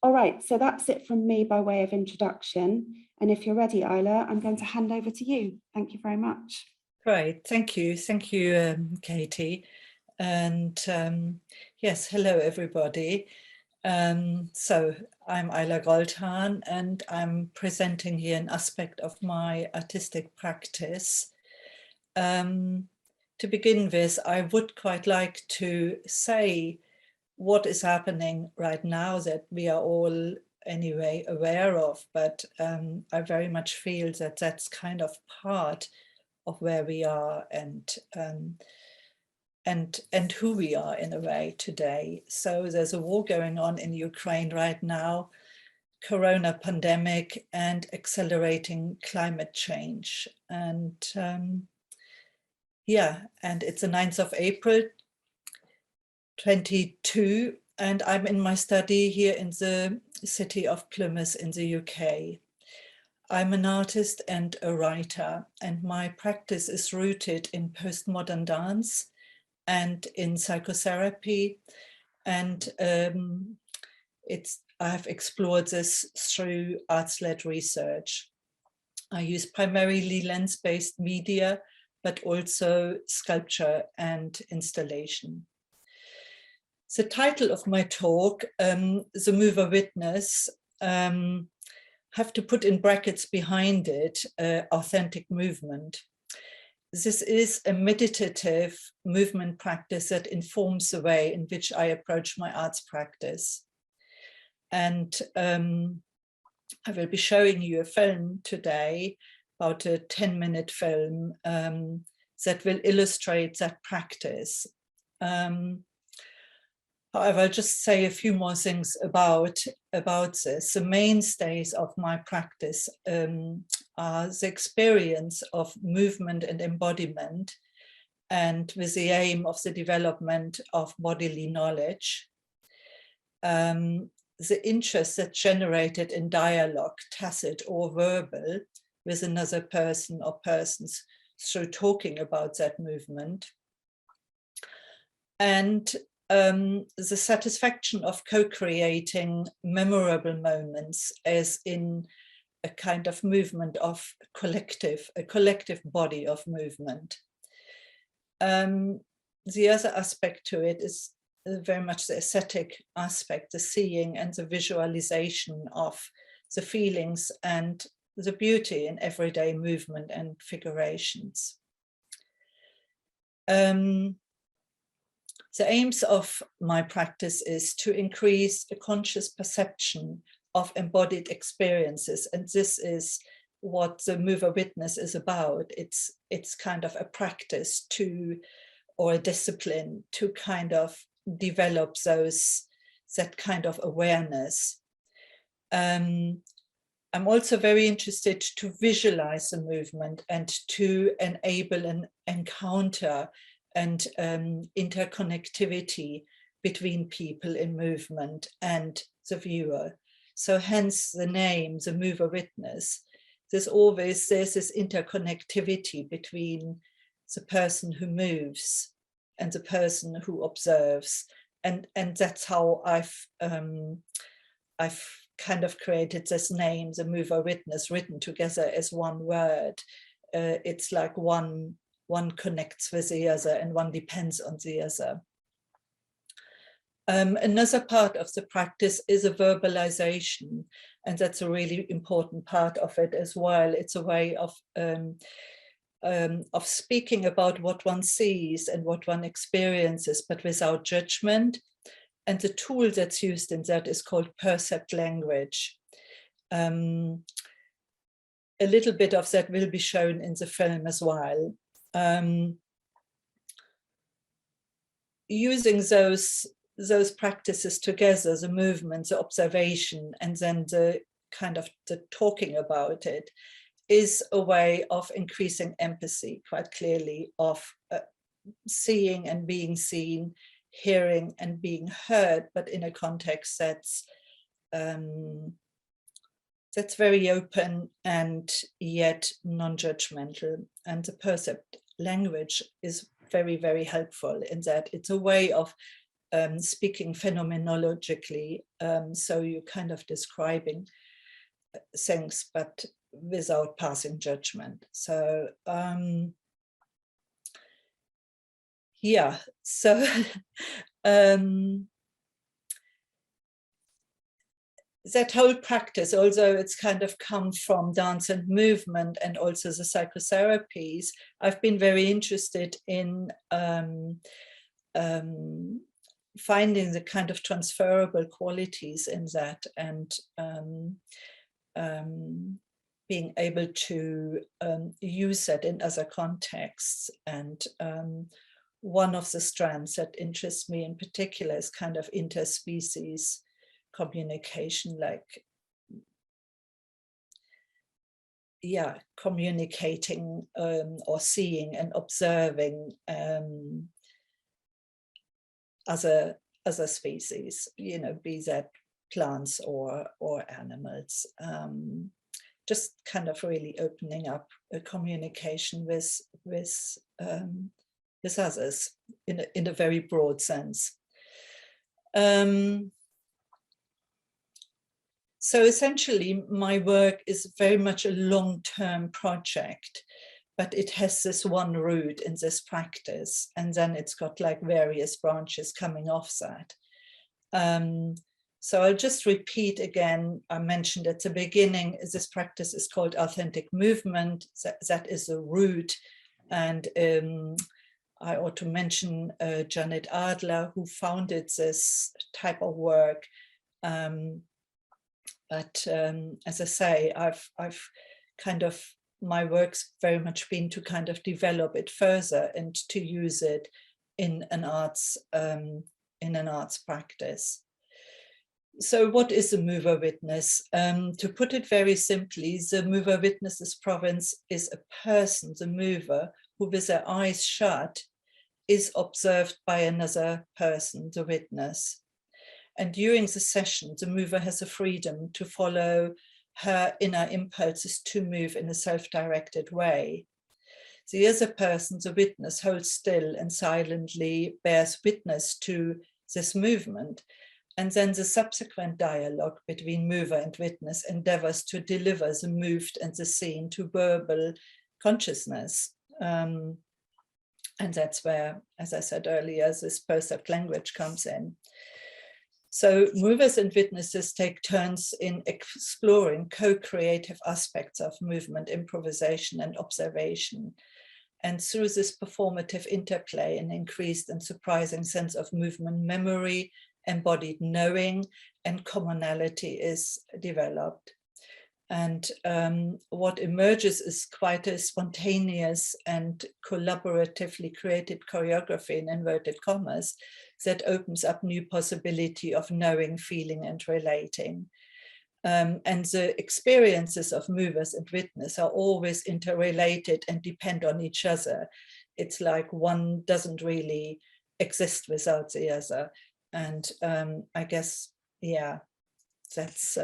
All right, so that's it from me by way of introduction. And if you're ready, Eila, I'm going to hand over to you. Thank you very much. Great, thank you, Katie. And yes, hello everybody. So I'm Eila Goldhahn, and I'm presenting here an aspect of my artistic practice. To begin with, I would quite like to say what is happening right now that we are all anyway aware of, but I very much feel that that's kind of part of where we are and who we are in a way today. So there's a war going on in Ukraine right now, corona pandemic, and accelerating climate change. And yeah, and it's the 9th of April 22, and I'm in my study here in the city of Plymouth in the UK. I'm an artist and a writer, and my practice is rooted in postmodern dance and in psychotherapy. And I've explored this through arts-led research. I use primarily lens-based media, but also sculpture and installation. The title of my talk, The Mover Witness, have to put in brackets behind it, authentic movement. This is a meditative movement practice that informs the way in which I approach my arts practice. And I will be showing you a film today, about a 10-minute film that will illustrate that practice. However, I'll just say a few more things about this. The mainstays of my practice are the experience of movement and embodiment, and with the aim of the development of bodily knowledge. The interest that's generated in dialogue, tacit or verbal, with another person or persons through talking about that movement. And the satisfaction of co-creating memorable moments as in a kind of movement of a collective body of movement. The other aspect to it is very much the aesthetic aspect, the seeing and the visualization of the feelings and the beauty in everyday movement and figurations. The aims of my practice is to increase the conscious perception of embodied experiences, and this is what the Mover Witness is about. It's kind of a practice or a discipline to kind of develop that kind of awareness. I'm also very interested to visualize the movement and to enable an encounter and interconnectivity between people in movement and the viewer. So hence the name, the Mover Witness. There's this interconnectivity between the person who moves and the person who observes. And that's how I've kind of created this name, the Mover Witness, written together as one word. It's like one connects with the other and one depends on the other. Another part of the practice is a verbalization, and that's a really important part of it as well. It's a way of speaking about what one sees and what one experiences, but without judgment. And the tool that's used in that is called percept language. A little bit of that will be shown in the film as well. Using those practices together, the movement, the observation, and then the kind of the talking about it, is a way of increasing empathy, quite clearly, of seeing and being seen, hearing and being heard, but in a context that's very open and yet non-judgmental. And the percept language is very, very helpful in that it's a way of speaking phenomenologically. So you're kind of describing things, but without passing judgment. So yeah, so that whole practice, although it's kind of come from dance and movement and also the psychotherapies, I've been very interested in finding the kind of transferable qualities in that, and being able to use that in other contexts. And one of the strands that interests me in particular is kind of interspecies communication, like, yeah, communicating or seeing and observing other species, you know, be that plants or animals. Just kind of really opening up a communication with others in a very broad sense. So essentially, my work is very much a long-term project, but it has this one root in this practice, and then it's got like various branches coming off that. So I'll just repeat again, I mentioned at the beginning, this practice is called authentic movement. That is a root. And I ought to mention Janet Adler, who founded this type of work. But as I say, I've kind of, my work's very much been to kind of develop it further and to use it in an arts practice. So what is a mover witness? To put it very simply, the mover witness's province is a person, the mover, who with their eyes shut is observed by another person, the witness. And during the session, the mover has a freedom to follow her inner impulses to move in a self-directed way. The other person, the witness, holds still and silently bears witness to this movement. And then the subsequent dialogue between mover and witness endeavors to deliver the moved and the seen to verbal consciousness. And that's where, as I said earlier, this percept language comes in. So movers and witnesses take turns in exploring co-creative aspects of movement, improvisation, and observation. And through this performative interplay, an increased and surprising sense of movement memory, embodied knowing, and commonality is developed. And what emerges is quite a spontaneous and collaboratively created choreography, in inverted commas, that opens up new possibility of knowing, feeling, and relating. And the experiences of movers and witness are always interrelated and depend on each other. It's like one doesn't really exist without the other. And I guess, yeah, that's,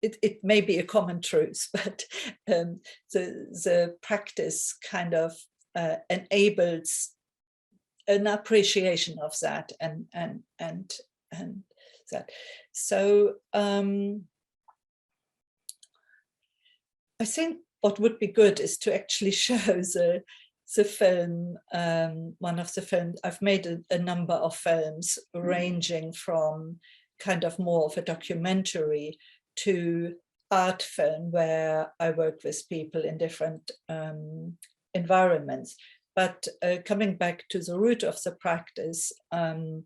it may be a common truth, but the practice kind of enables an appreciation of that and that. So I think what would be good is to actually show the film, one of the films. I've made a number of films ranging from kind of more of a documentary to art film, where I work with people in different environments. But coming back to the root of the practice, the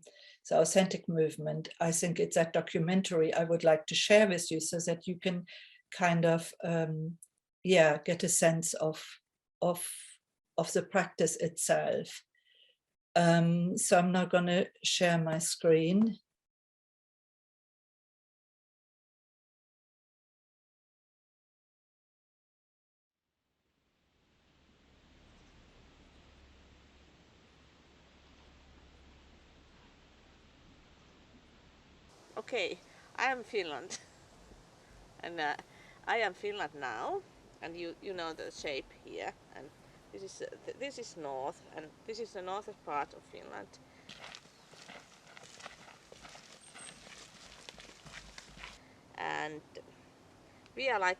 authentic movement, I think it's that documentary I would like to share with you so that you can kind of, yeah, get a sense of the practice itself. So I'm now going to share my screen. Okay, I am Finland, and I am Finland now, and you know the shape here, and this is north, and this is the northern part of Finland, and we are like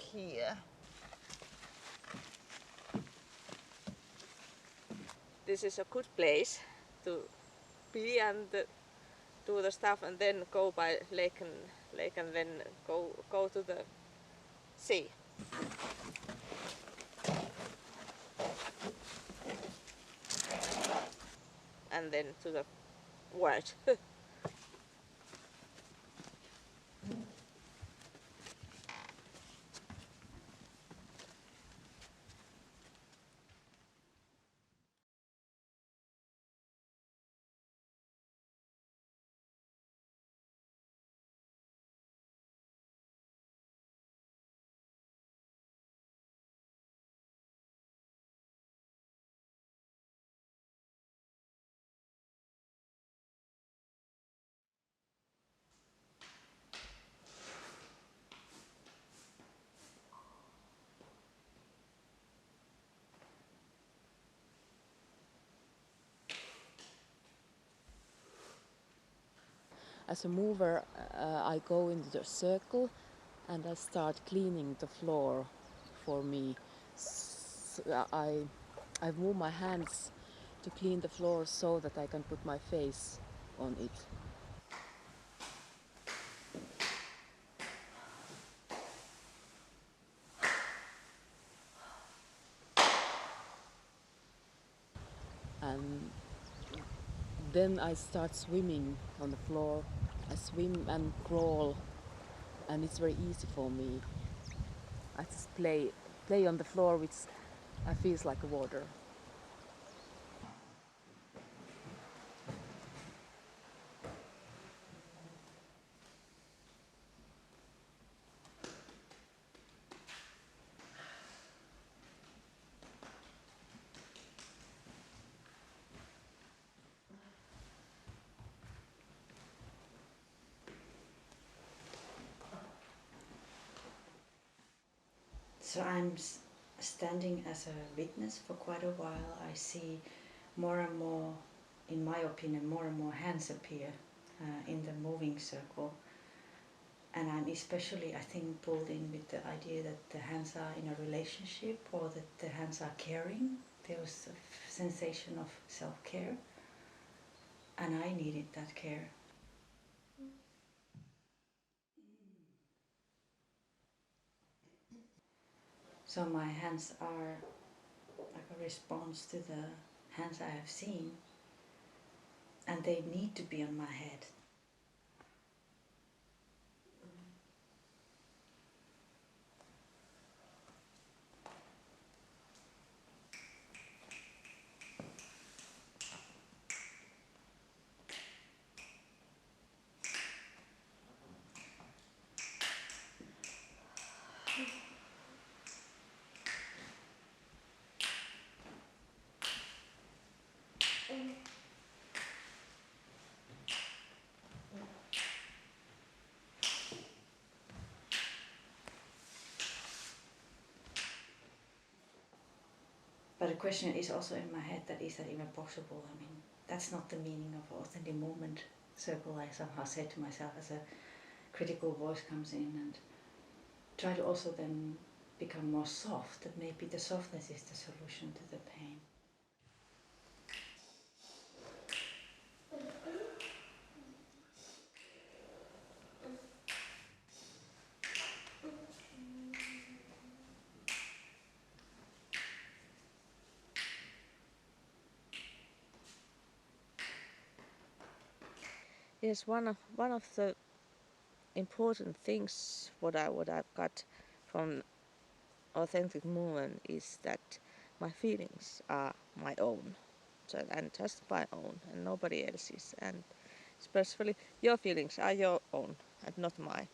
here. This is a good place to be and do the stuff, and then go by lake and then go to the sea. And then to the world. As a mover, I go into the circle and I start cleaning the floor for me. I move my hands to clean the floor so that I can put my face on it. And then I start swimming on the floor. I swim and crawl, and it's very easy for me. I just play on the floor, which I feels like water. So I'm standing as a witness for quite a while. I see more and more, in my opinion, more and more hands appear in the moving circle. And I'm especially, I think, pulled in with the idea that the hands are in a relationship, or that the hands are caring. There was a sensation of self-care, and I needed that care. So my hands are like a response to the hands I have seen, and they need to be on my head. But the question is also in my head, that is that even possible? I mean, that's not the meaning of authentic movement circle, I somehow said to myself as a critical voice comes in, and try to also then become more soft, that maybe the softness is the solution to the pain. Yes, one of the important things what I've got from authentic movement is that my feelings are my own, and just my own and nobody else's, and especially your feelings are your own and not mine.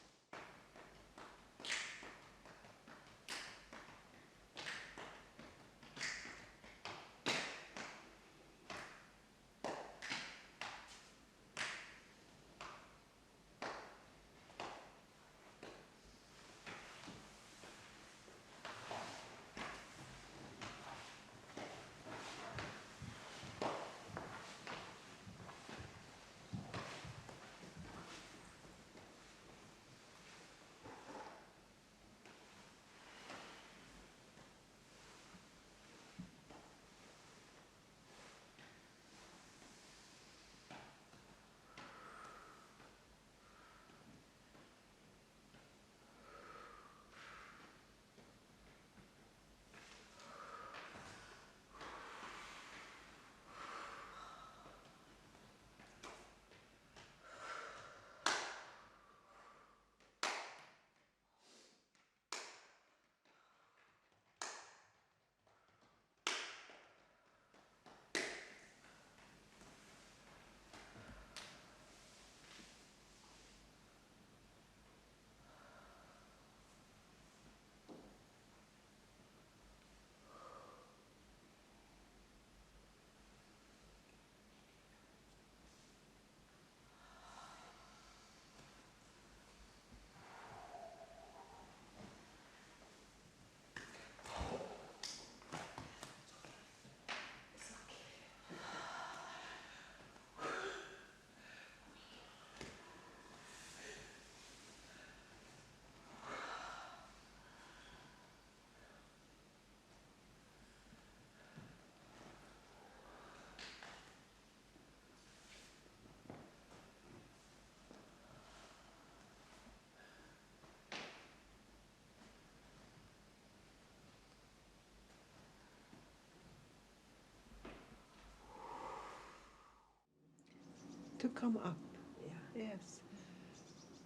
to come up. Yeah, yes.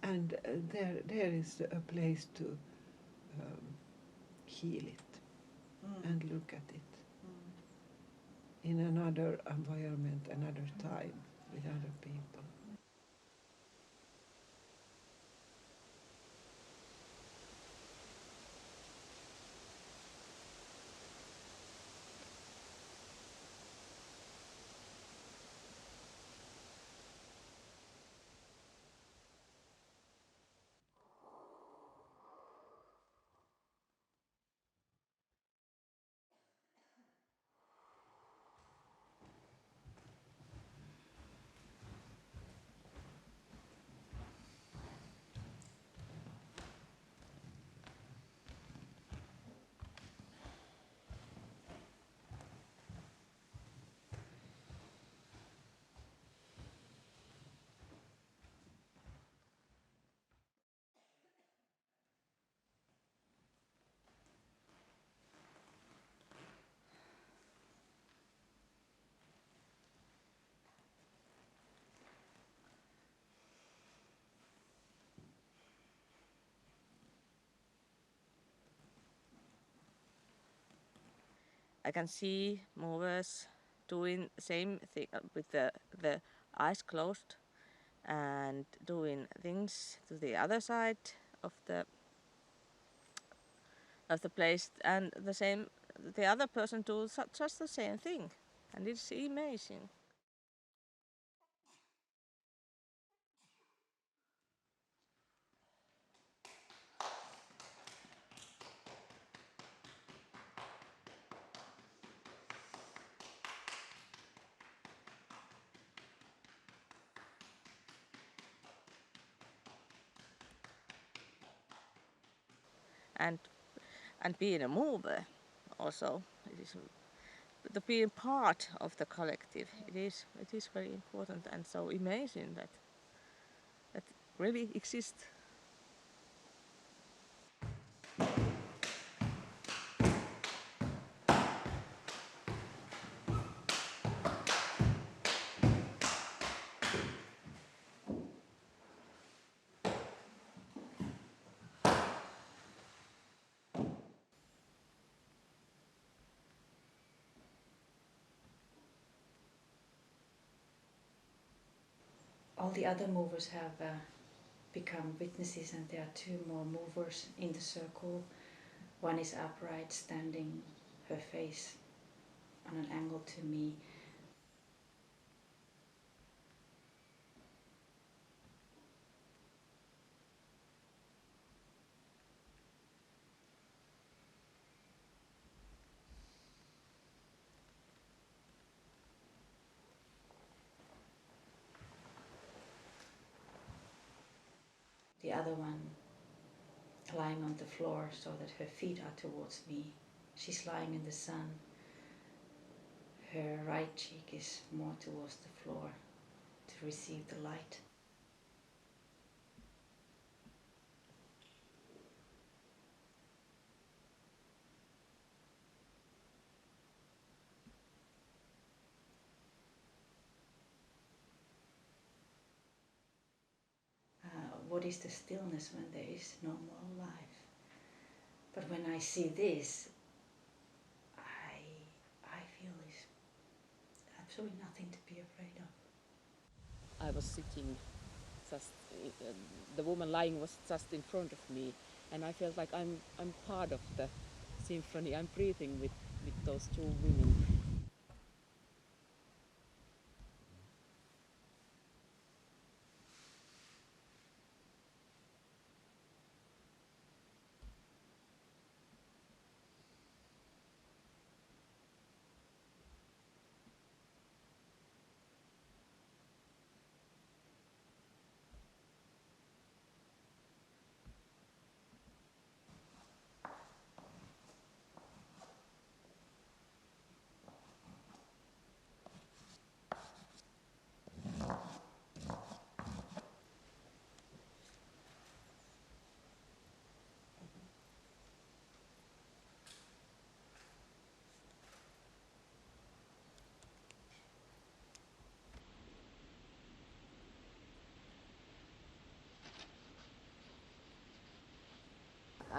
And there is a place to heal it and look at it in another environment, another time, with other people. I can see movers doing the same thing with the eyes closed and doing things to the other side of the place, and the other person does just the same thing, and it's amazing. And being a mover also, it is the being part of the collective. It is very important and so amazing that really exists. All the other movers have become witnesses, and there are two more movers in the circle. One is upright, standing, her face on an angle to me. The other one lying on the floor so that her feet are towards me. She's lying in the sun. Her right cheek is more towards the floor to receive the light. What is the stillness when there is no more life? But when I see this, I feel there's absolutely nothing to be afraid of. I was sitting just, the woman lying was just in front of me, and I felt like I'm part of the symphony. I'm breathing with those two women.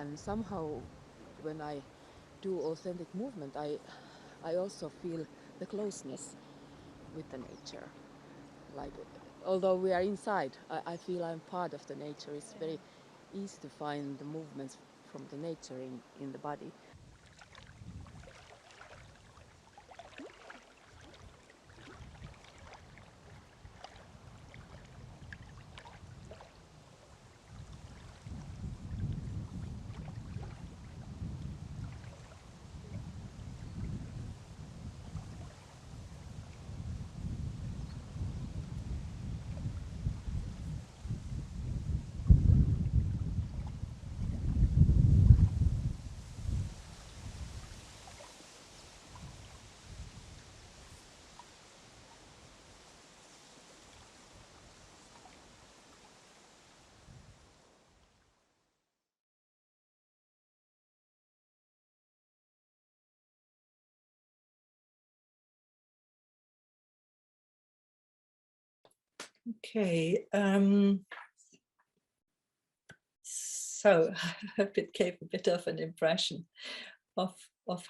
And somehow when I do authentic movement, I also feel the closeness with the nature. Like, although we are inside, I feel I'm part of the nature. It's very easy to find the movements from the nature in the body. Okay, so I hope it gave a bit of an impression of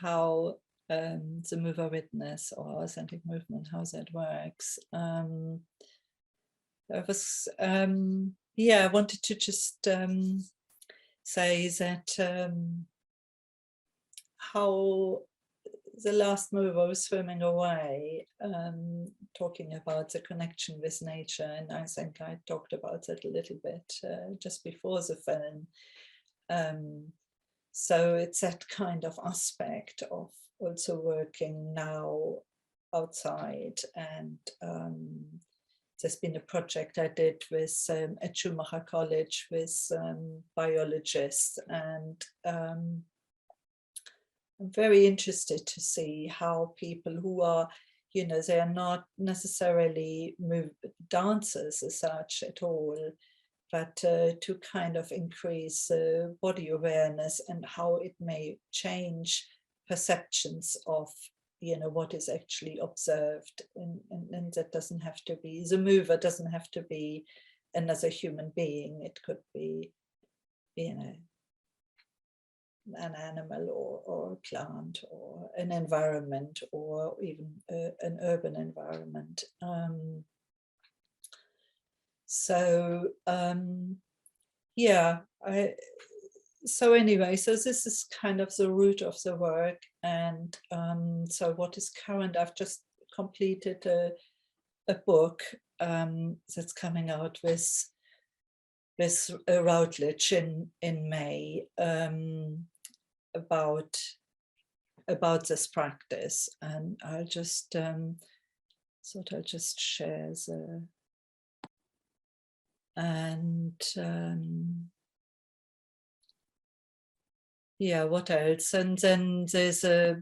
how the mover witness or authentic movement, how that works. I was, yeah, I wanted to just say that how the last mover was swimming away, talking about the connection with nature, and I think I talked about it a little bit just before the film. So it's that kind of aspect of also working now outside, and there's been a project I did with at Schumacher College with biologists, and I'm very interested to see how people who are, you know, they are not necessarily dancers as such at all, but to kind of increase body awareness and how it may change perceptions of, you know, what is actually observed. And that doesn't have to be, the mover doesn't have to be another human being. It could be, you know, an animal or a plant or an environment or even an urban environment. Yeah, so anyway, so this is kind of the root of the work. And so what is current, I've just completed a book that's coming out with Routledge in May, about this practice, and I'll just thought I'll just share the, and yeah, what else? And then there's an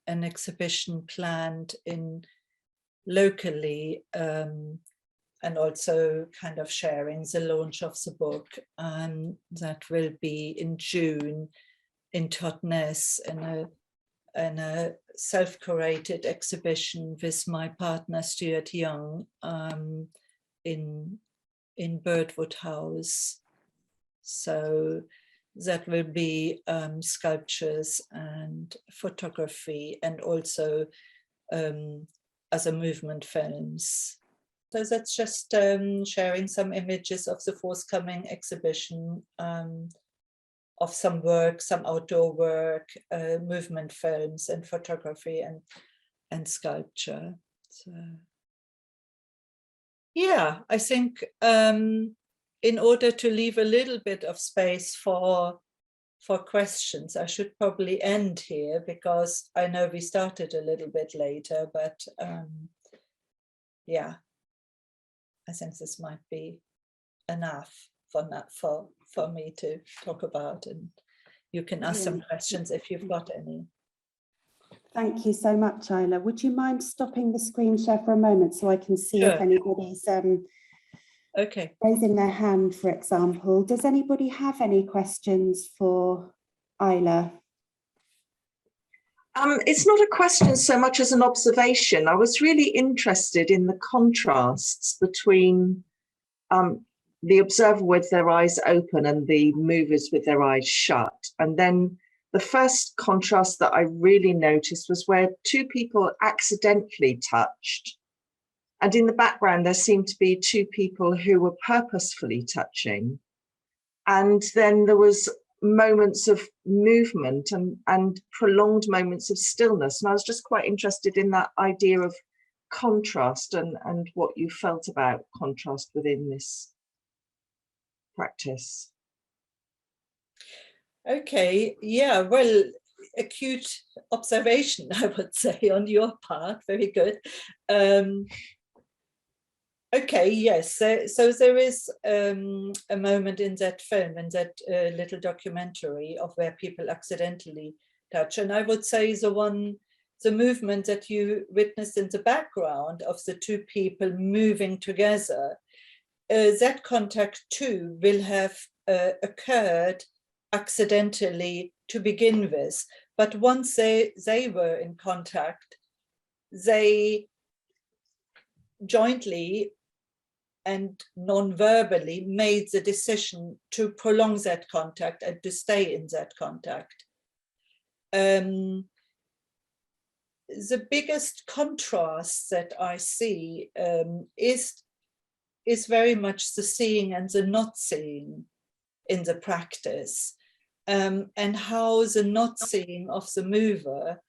exhibition planned in locally, and also kind of sharing the launch of the book, and that will be in June in Totnes, in a self-curated exhibition with my partner Stuart Young, in Birdwood House. So that will be sculptures and photography, and also other movement films. So that's just sharing some images of the forthcoming exhibition, of some work, some outdoor work, movement films and photography and sculpture. So, yeah, I think in order to leave a little bit of space for questions, I should probably end here, because I know we started a little bit later, but yeah, I think this might be enough for me to talk about, and you can ask some questions if you've got any. Thank you so much, Eila. Would you mind stopping the screen share for a moment so I can see if anybody's okay, raising their hand, for example? Does anybody have any questions for Eila? It's not a question so much as an observation. I was really interested in the contrasts between the observer with their eyes open and the movers with their eyes shut. And then the first contrast that I really noticed was where two people accidentally touched. And in the background, there seemed to be two people who were purposefully touching. And then there was moments of movement and prolonged moments of stillness. And I was just quite interested in that idea of contrast and what you felt about contrast within this practice. Okay, yeah, well, acute observation, I would say, on your part. Very good. Okay, yes, so there is a moment in that film, in that little documentary, of where people accidentally touch. And I would say the movement that you witnessed in the background of the two people moving together, that contact too will have occurred accidentally to begin with. But once they were in contact, they jointly and non-verbally made the decision to prolong that contact and to stay in that contact. The biggest contrast that I see is very much the seeing and the not seeing in the practice, and how the not seeing of the mover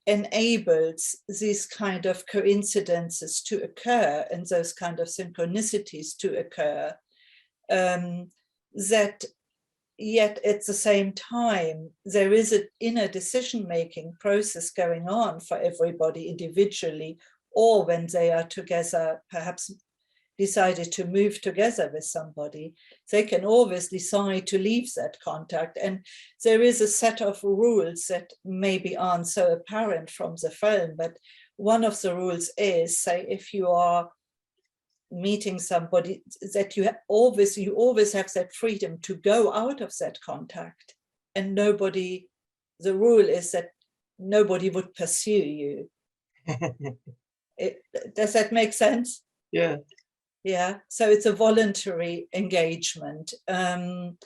enables these kind of coincidences to occur and those kind of synchronicities to occur, that yet at the same time there is an inner decision-making process going on for everybody individually, or when they are together, perhaps decided to move together with somebody, they can always decide to leave that contact. And there is a set of rules that maybe aren't so apparent from the film, but one of the rules is, say, if you are meeting somebody, that you always have that freedom to go out of that contact, and the rule is that nobody would pursue you. Does that make sense? Yeah. Yeah, so it's a voluntary engagement, and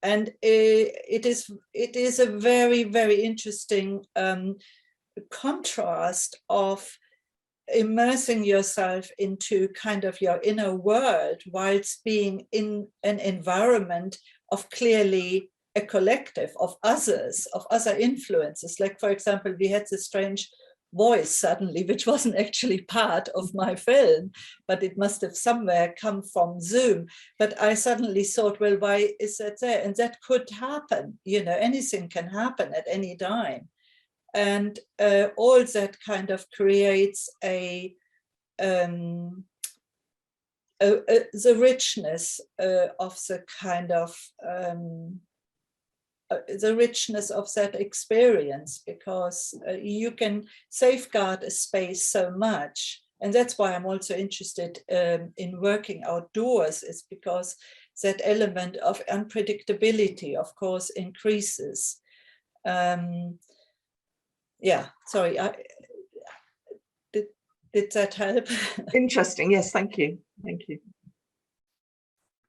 it is a very, very interesting contrast of immersing yourself into kind of your inner world whilst being in an environment of clearly a collective of others, of other influences. Like, for example, we had this strange voice suddenly, which wasn't actually part of my film, but it must have somewhere come from Zoom. But I suddenly thought, well, why is that there? And that could happen, anything can happen at any time. And all that kind of creates the richness of the kind of the richness of that experience, because you can safeguard a space so much. And that's why I'm also interested in working outdoors, is because that element of unpredictability, of course, increases. Yeah, sorry, did that help? Interesting, yes, thank you. Thank you.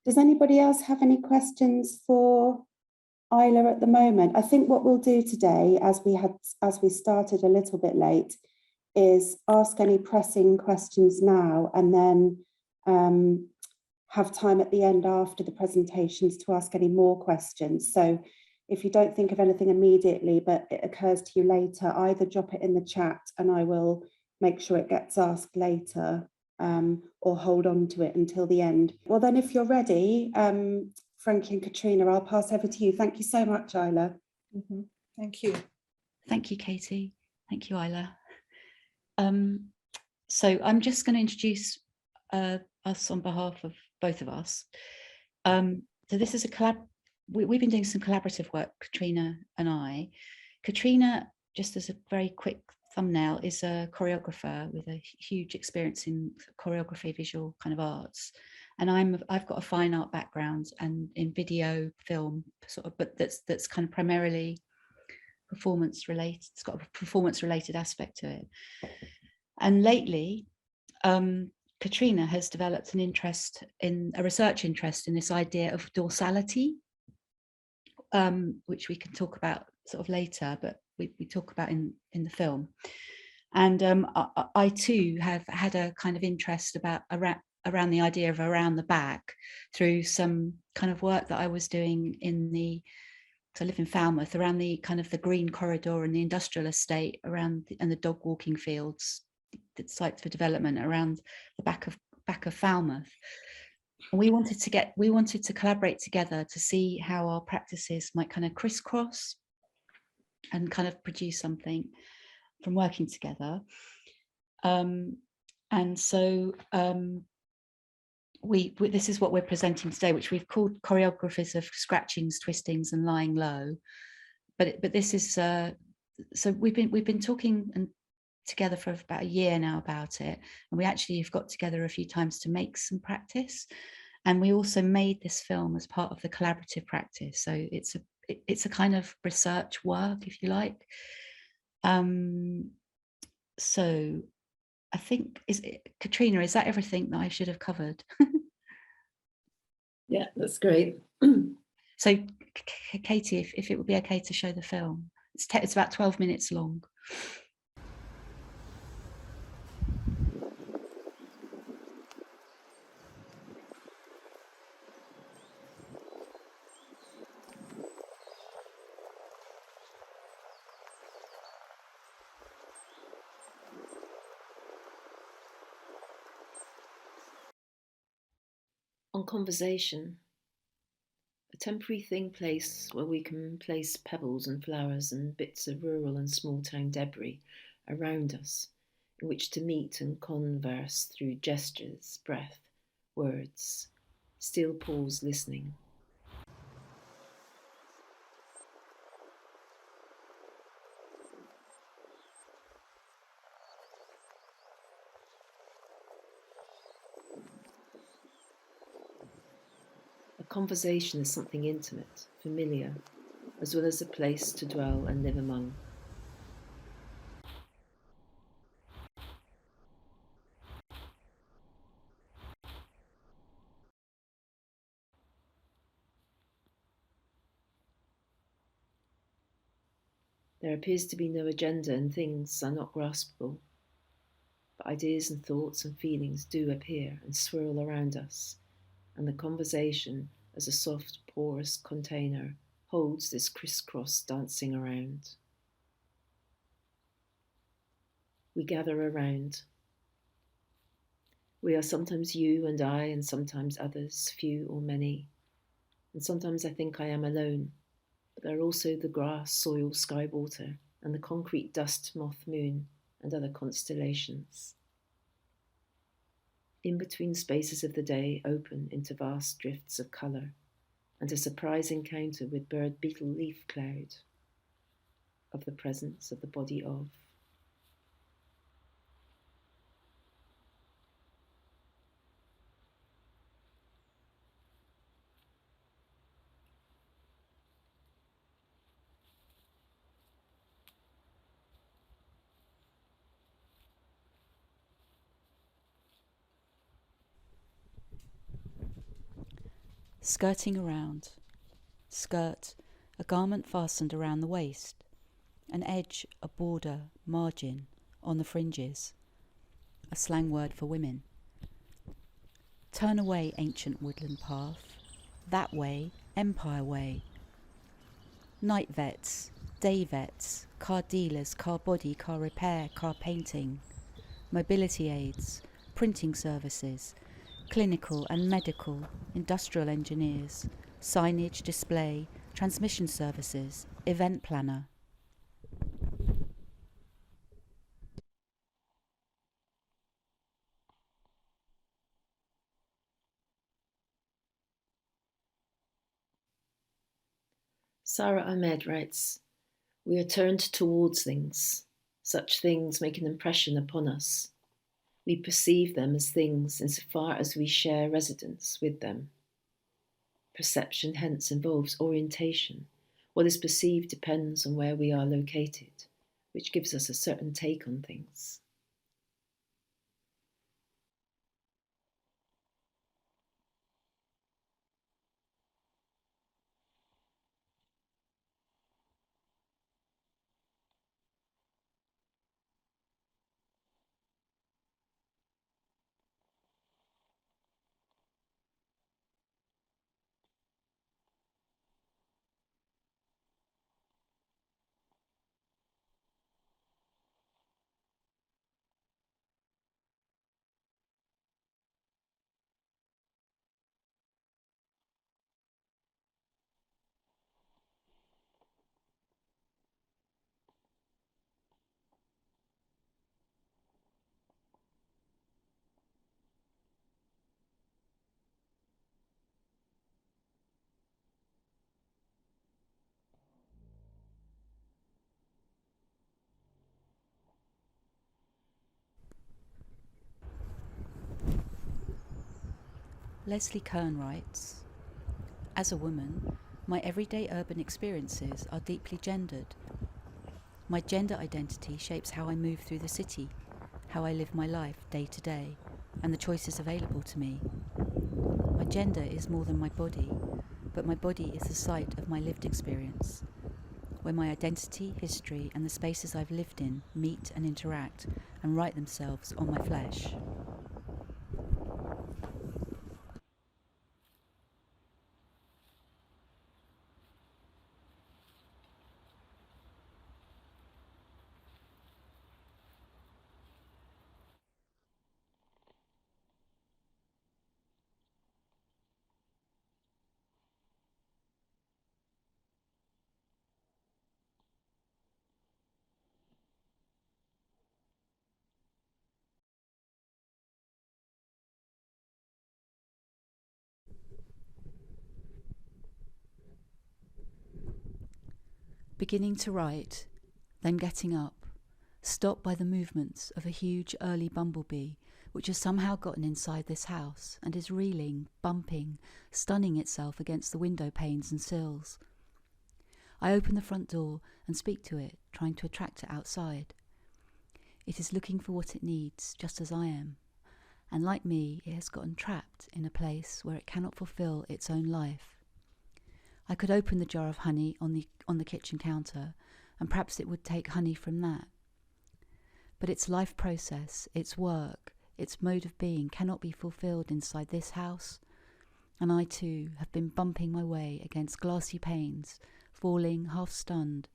Does anybody else have any questions for Eila at the moment? I think what we'll do today, as we started a little bit late, is ask any pressing questions now, and then have time at the end after the presentations to ask any more questions. So if you don't think of anything immediately, but it occurs to you later, either drop it in the chat and I will make sure it gets asked later, or hold on to it until the end. Well, then if you're ready, Frankie and Katrina, I'll pass over to you. Thank you so much, Eila. Mm-hmm. Thank you. Thank you, Katie. Thank you, Eila. So I'm just going to introduce us on behalf of both of us. So this is we've been doing some collaborative work, Katrina and I. Katrina, just as a very quick thumbnail, is a choreographer with a huge experience in choreography, visual kind of arts. And I've got a fine art background and in video, film, sort of, but that's kind of primarily performance related. It's got a performance related aspect to it. And lately, Katrina has developed a research interest in this idea of dorsality, which we can talk about sort of later, but we talk about in the film. And I too have had a kind of interest around the idea of around the back through some kind of work that I was doing I live in Falmouth, around the kind of the green corridor and the industrial estate and the dog walking fields, the sites for development around the back of Falmouth. And we wanted to collaborate together to see how our practices might kind of crisscross and kind of produce something from working together. And so this is what we're presenting today, which we've called choreographies of scratchings, twistings, and lying low. But this is so we've been talking together for about a year now about it, and we actually have got together a few times to make some practice. And we also made this film as part of the collaborative practice. So it's a kind of research work, if you like. So I think, Katrina, is that everything that I should have covered? Yeah, that's great. So Katie, if it would be okay to show the film. It's about 12 minutes long. On conversation, a temporary place where we can place pebbles and flowers and bits of rural and small town debris around us, in which to meet and converse through gestures, breath, words, still pause listening. A conversation is something intimate, familiar, as well as a place to dwell and live among. There appears to be no agenda and things are not graspable, but ideas and thoughts and feelings do appear and swirl around us, and the conversation, as a soft, porous container, holds this crisscross dancing around. We gather around. We are sometimes you and I, and sometimes others, few or many. And sometimes I think I am alone, but there are also the grass, soil, sky, water, and the concrete dust, moth, moon, and other constellations. In between spaces of the day open into vast drifts of colour, and a surprise encounter with bird, beetle, leaf cloud of the presence of the body of. Skirting around. Skirt, a garment fastened around the waist. An edge, a border, margin, on the fringes. A slang word for women. Turn away, ancient woodland path. That way, Empire Way. Night vets, day vets, car dealers, car body, car repair, car painting. Mobility aids, printing services, clinical and medical, industrial engineers, signage, display, transmission services, event planner. Sarah Ahmed writes, "We are turned towards things. Such things make an impression upon us. We perceive them as things insofar as we share residence with them. Perception hence involves orientation. What is perceived depends on where we are located, which gives us a certain take on things." Leslie Kern writes, "As a woman, my everyday urban experiences are deeply gendered. My gender identity shapes how I move through the city, how I live my life day to day, and the choices available to me. My gender is more than my body, but my body is the site of my lived experience, where my identity, history, and the spaces I've lived in meet and interact and write themselves on my flesh." Beginning to write, then getting up, stopped by the movements of a huge early bumblebee which has somehow gotten inside this house and is reeling, bumping, stunning itself against the window panes and sills. I open the front door and speak to it, trying to attract it outside. It is looking for what it needs, just as I am, and like me, it has gotten trapped in a place where it cannot fulfill its own life. I could open the jar of honey on the kitchen counter, and perhaps it would take honey from that. But its life process, its work, its mode of being cannot be fulfilled inside this house, and I too have been bumping my way against glassy panes, falling half-stunned,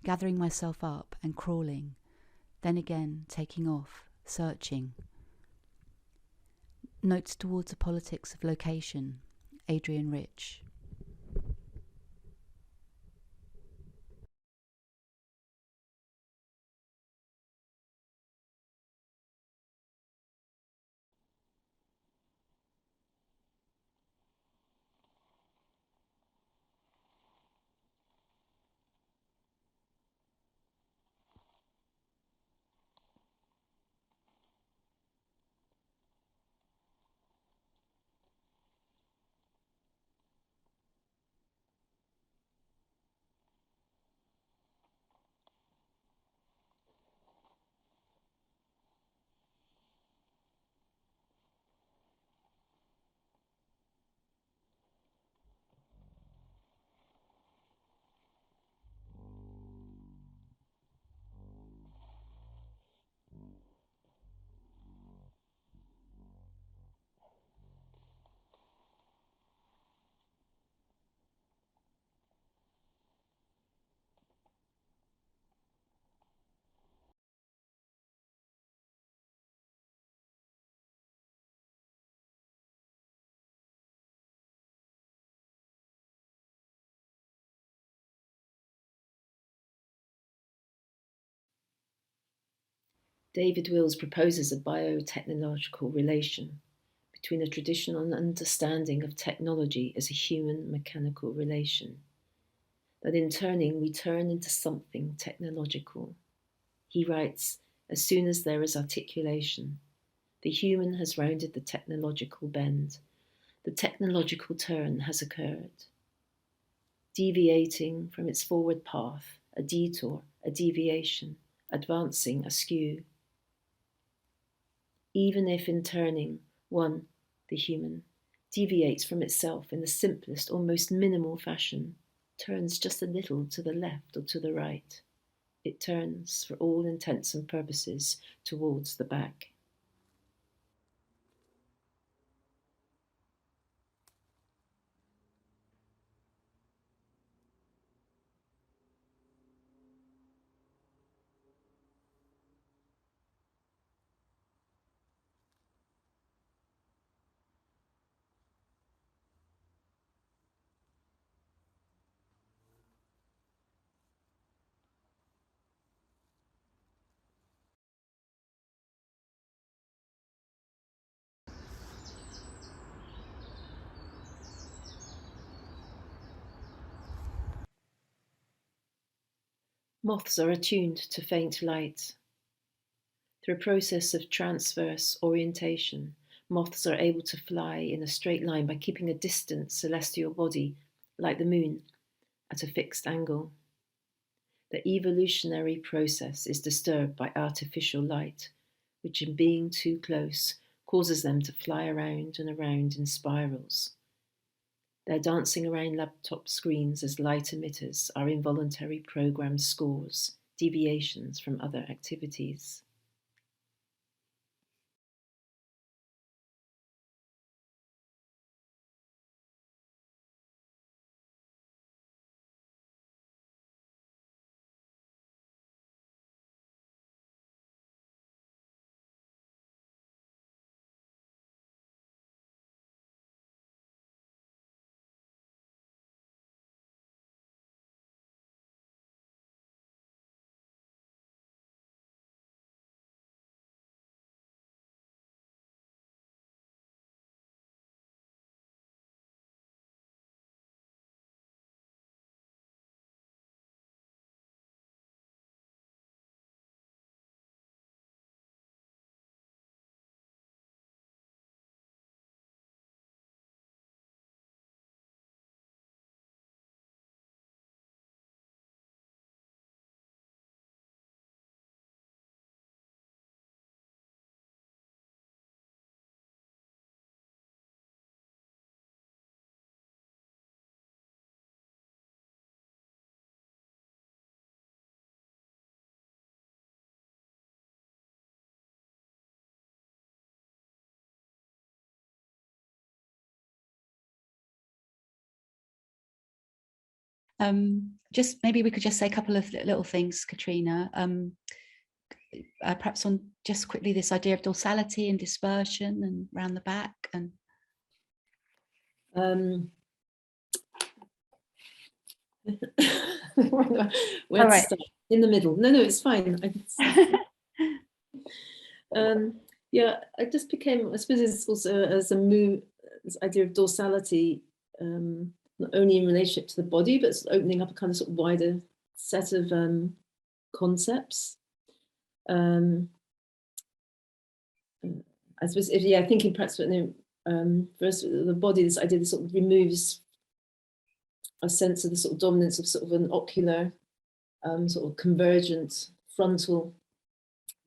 gathering myself up and crawling, then again taking off, searching. Notes towards a politics of location, Adrian Rich. David Wills proposes a biotechnological relation between a traditional understanding of technology as a human-mechanical relation, that in turning we turn into something technological. He writes, as soon as there is articulation, the human has rounded the technological bend. The technological turn has occurred. Deviating from its forward path, a detour, a deviation, advancing askew. Even if in turning, one, the human, deviates from itself in the simplest or most minimal fashion, turns just a little to the left or to the right, it turns, for all intents and purposes, towards the back. Moths are attuned to faint light. Through a process of transverse orientation, moths are able to fly in a straight line by keeping a distant celestial body, like the moon, at a fixed angle. The evolutionary process is disturbed by artificial light, which in being too close causes them to fly around and around in spirals. Their dancing around laptop screens as light emitters are involuntary program scores, deviations from other activities. Just maybe we could just say a couple of little things, Katrina. Perhaps on just quickly this idea of dorsality and dispersion and round the back and. Where to start? In the middle. No, it's fine. Yeah, I just became, I suppose it's also as a move, this idea of dorsality, not only in relationship to the body, but opening up a kind of sort of wider set of concepts. I suppose, thinking perhaps first the body, this idea that sort of removes a sense of the sort of dominance of sort of an ocular, sort of convergent frontal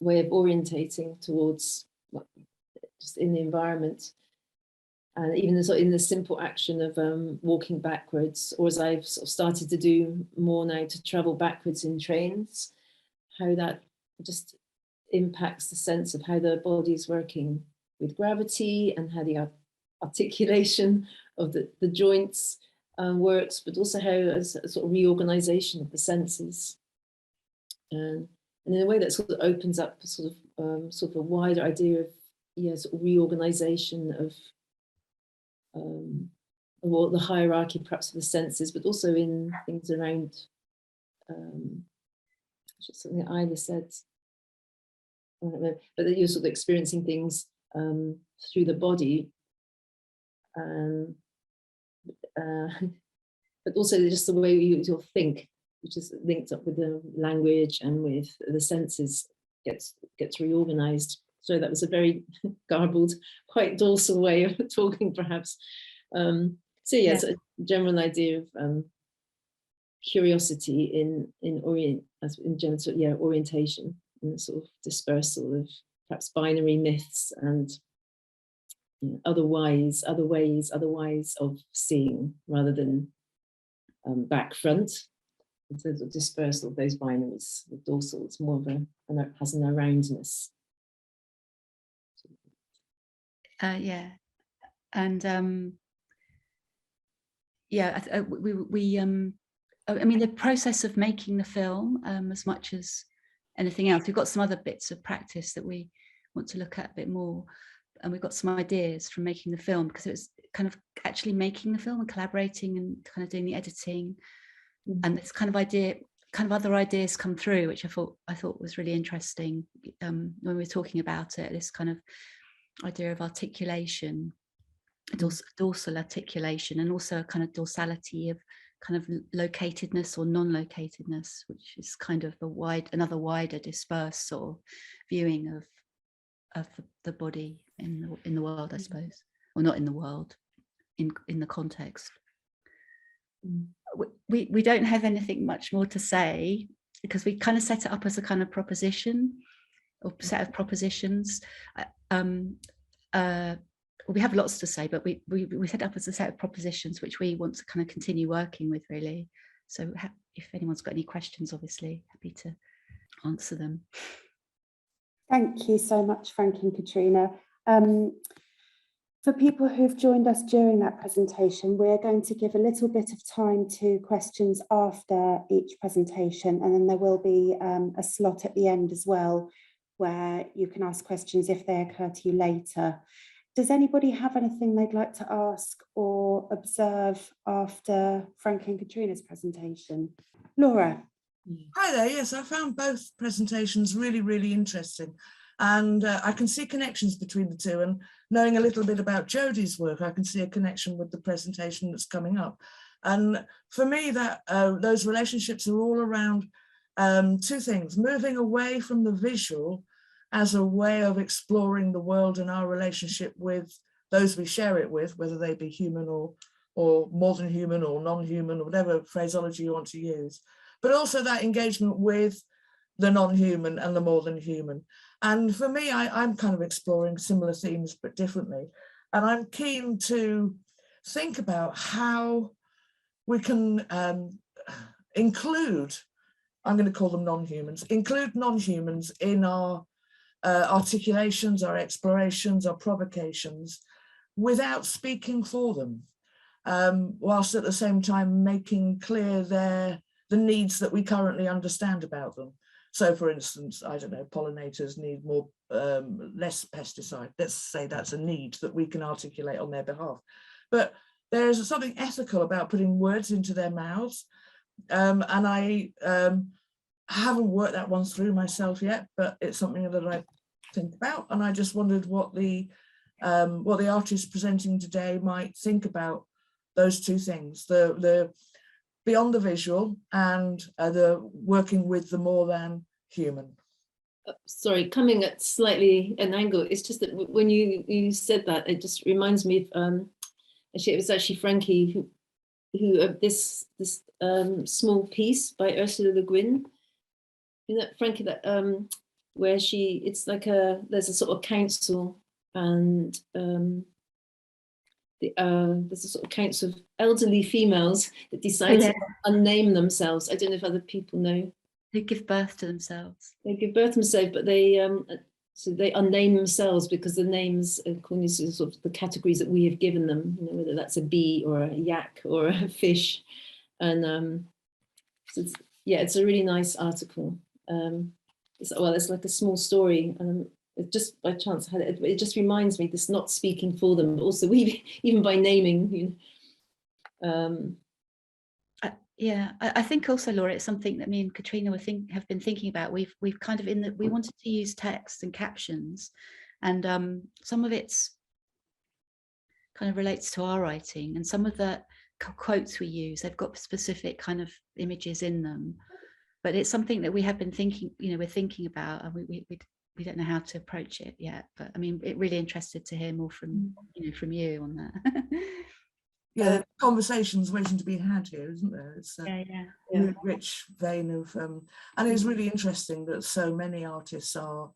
way of orientating towards just in the environment. And even in the simple action of walking backwards, or as I've sort of started to do more now, to travel backwards in trains, how that just impacts the sense of how the body's working with gravity and how the articulation of the joints works, but also how a sort of reorganization of the senses. And in a way that sort of opens up sort of a wider idea of sort of reorganization of the hierarchy perhaps of the senses, but also in things around just something that Eila said, I don't know, but that you're sort of experiencing things through the body, but also just the way you'll think, which is linked up with the language and with the senses, gets reorganized. So that was a very garbled, quite dorsal way of talking, perhaps. So it's a general idea of curiosity in orientation, and sort of dispersal of perhaps binary myths and other ways of seeing, rather than back front. In terms of dispersal of those binaries, the dorsal, it's more of has an aroundness. And I mean, the process of making the film, as much as anything else, we've got some other bits of practice that we want to look at a bit more, and we've got some ideas from making the film, because it was kind of actually making the film and collaborating and kind of doing the editing, and this kind of other ideas come through, which I thought was really interesting when we were talking about it. This kind of idea of articulation, dorsal articulation, and also a kind of dorsality of kind of locatedness or non-locatedness, which is kind of another wider dispersed sort of viewing the body in the world, I suppose, or not in the world, in the context. We don't have anything much more to say, because we kind of set it up as a kind of proposition or set of propositions. We have lots to say, but we set up as a set of propositions which we want to kind of continue working with, really. So if anyone's got any questions, obviously happy to answer them. Thank you so much, Frankie and Katrina. For people who've joined us during that presentation, we're going to give a little bit of time to questions after each presentation, and then there will be a slot at the end as well, where you can ask questions if they occur to you later. Does anybody have anything they'd like to ask or observe after Frankie and Katrina's presentation? Laura. Hi there. Yes, I found both presentations really, really interesting. And I can see connections between the two. And knowing a little bit about Jodie's work, I can see a connection with the presentation that's coming up. And for me, that those relationships are all around two things: moving away from the visual as a way of exploring the world and our relationship with those we share it with, whether they be human or more than human or non-human, or whatever phraseology you want to use. But also that engagement with the non-human and the more than human. And for me, I'm kind of exploring similar themes, but differently. And I'm keen to think about how we can include, I'm going to call them non-humans, include non-humans in our articulations, our explorations, our provocations, without speaking for them, whilst at the same time making clear the needs that we currently understand about them. So, for instance, I don't know, pollinators need less pesticide. Let's say that's a need that we can articulate on their behalf. But there's something ethical about putting words into their mouths. And I haven't worked that one through myself yet, but it's something that I think about. And I just wondered what the artist presenting today might think about those two things: the beyond the visual and the working with the more than human. Sorry, coming at slightly an angle. It's just that when you said that, it just reminds me of actually, it was actually Frankie who this small piece by Ursula Le Guin. You know, Frankie, that where it's like there's a sort of council, and there's a sort of council of elderly females that decide to unname themselves. I don't know if other people know. They give birth to themselves. They give birth to themselves, but so they unname themselves because the names, according to sort of the categories that we have given them, you know, whether that's a bee or a yak or a fish. And so it's a really nice article. It's like a small story, and just by chance I had it. It just reminds me, this not speaking for them, but also even by naming, you know. Yeah, I think also, Laura, it's something that me and Katrina have been thinking about. We've kind of we wanted to use text and captions, and some of it's kind of relates to our writing, and some of the quotes we use, they've got specific kind of images in them. But it's something that we have been thinking, you know, we're thinking about, and we don't know how to approach it yet. But I mean, it really interested to hear more from from you on that. Yeah, conversations waiting to be had here, isn't there? It's a really rich vein of, and it's really interesting that so many artists are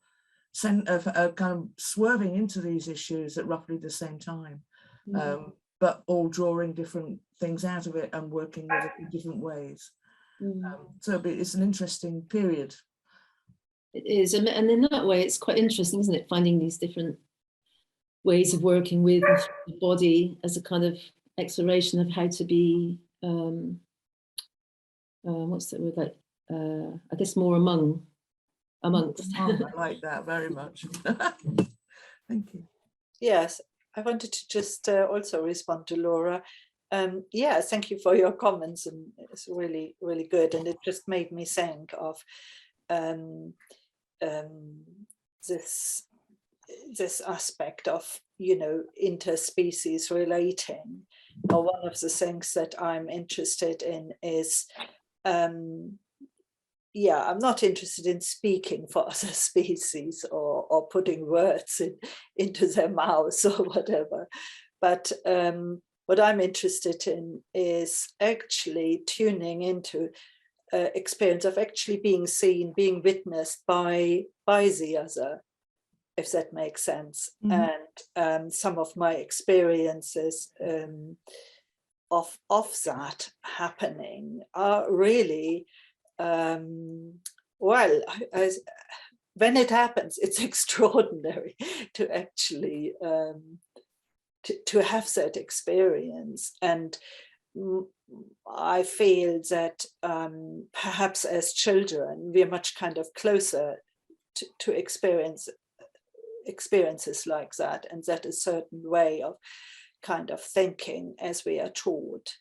kind of swerving into these issues at roughly the same time, but all drawing different things out of it and working with it in different ways. So it's an interesting period. It is, and in that way, it's quite interesting, isn't it? Finding these different ways of working with the body as a kind of exploration of how to be, what's that word, like, I guess more amongst. I like that very much. Thank you. Yes, I wanted to just also respond to Laura. Yeah, thank you for your comments, and it's really, really good. And it just made me think of this aspect of, you know, interspecies relating. Or one of the things that I'm interested in is yeah, I'm not interested in speaking for other species or putting words into their mouths or whatever. But what I'm interested in is actually tuning into experience of actually being seen, being witnessed by the other, if that makes sense. And some of my experiences of that happening are really, well, when it happens, it's extraordinary to actually to have that experience. And I feel that perhaps as children, we're much kind of closer to experiences like that, and that a certain way of kind of thinking as we are taught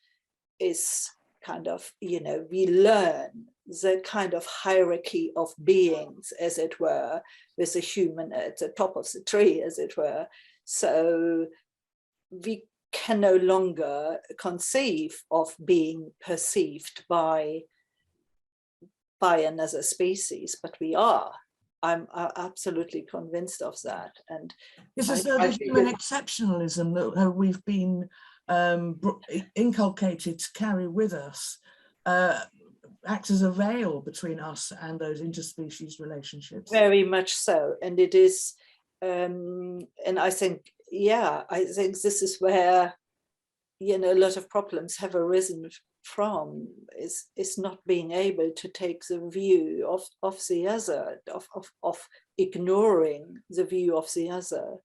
is kind of, you know, we learn the kind of hierarchy of beings, as it were, with the human at the top of the tree, as it were. So we can no longer conceive of being perceived by another species, but we are. I'm absolutely convinced of that. And it's as though the human exceptionalism that we've been inculcated to carry with us acts as a veil between us and those interspecies relationships. Very much so. And it is, and I think, yeah, I think this is where, you know, a lot of problems have arisen from, is not being able to take the view of the other, of ignoring the view of the other,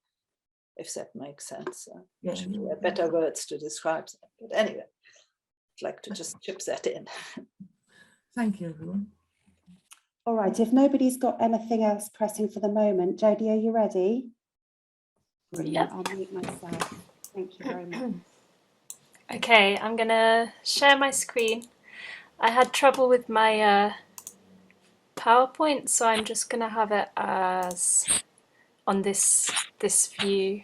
if that makes sense. Yeah. There are better words to describe that. But anyway, I'd like to just chip that in. Thank you, everyone. All right, if nobody's got anything else pressing for the moment, Jodie, are you ready? Brilliant. I'll mute myself. Thank you very much. Okay, I'm gonna share my screen. I had trouble with my PowerPoint, so I'm just gonna have it as on this view.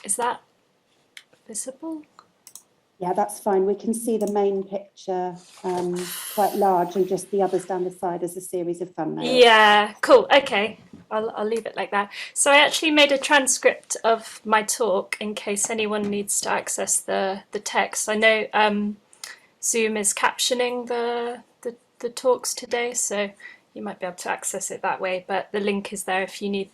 Is that visible? Yeah, that's fine. We can see the main picture quite large, and just the others down the side as a series of thumbnails. Yeah, cool. Okay, I'll leave it like that. So I actually made a transcript of my talk in case anyone needs to access the text. I know Zoom is captioning the talks today, so you might be able to access it that way, but the link is there if you need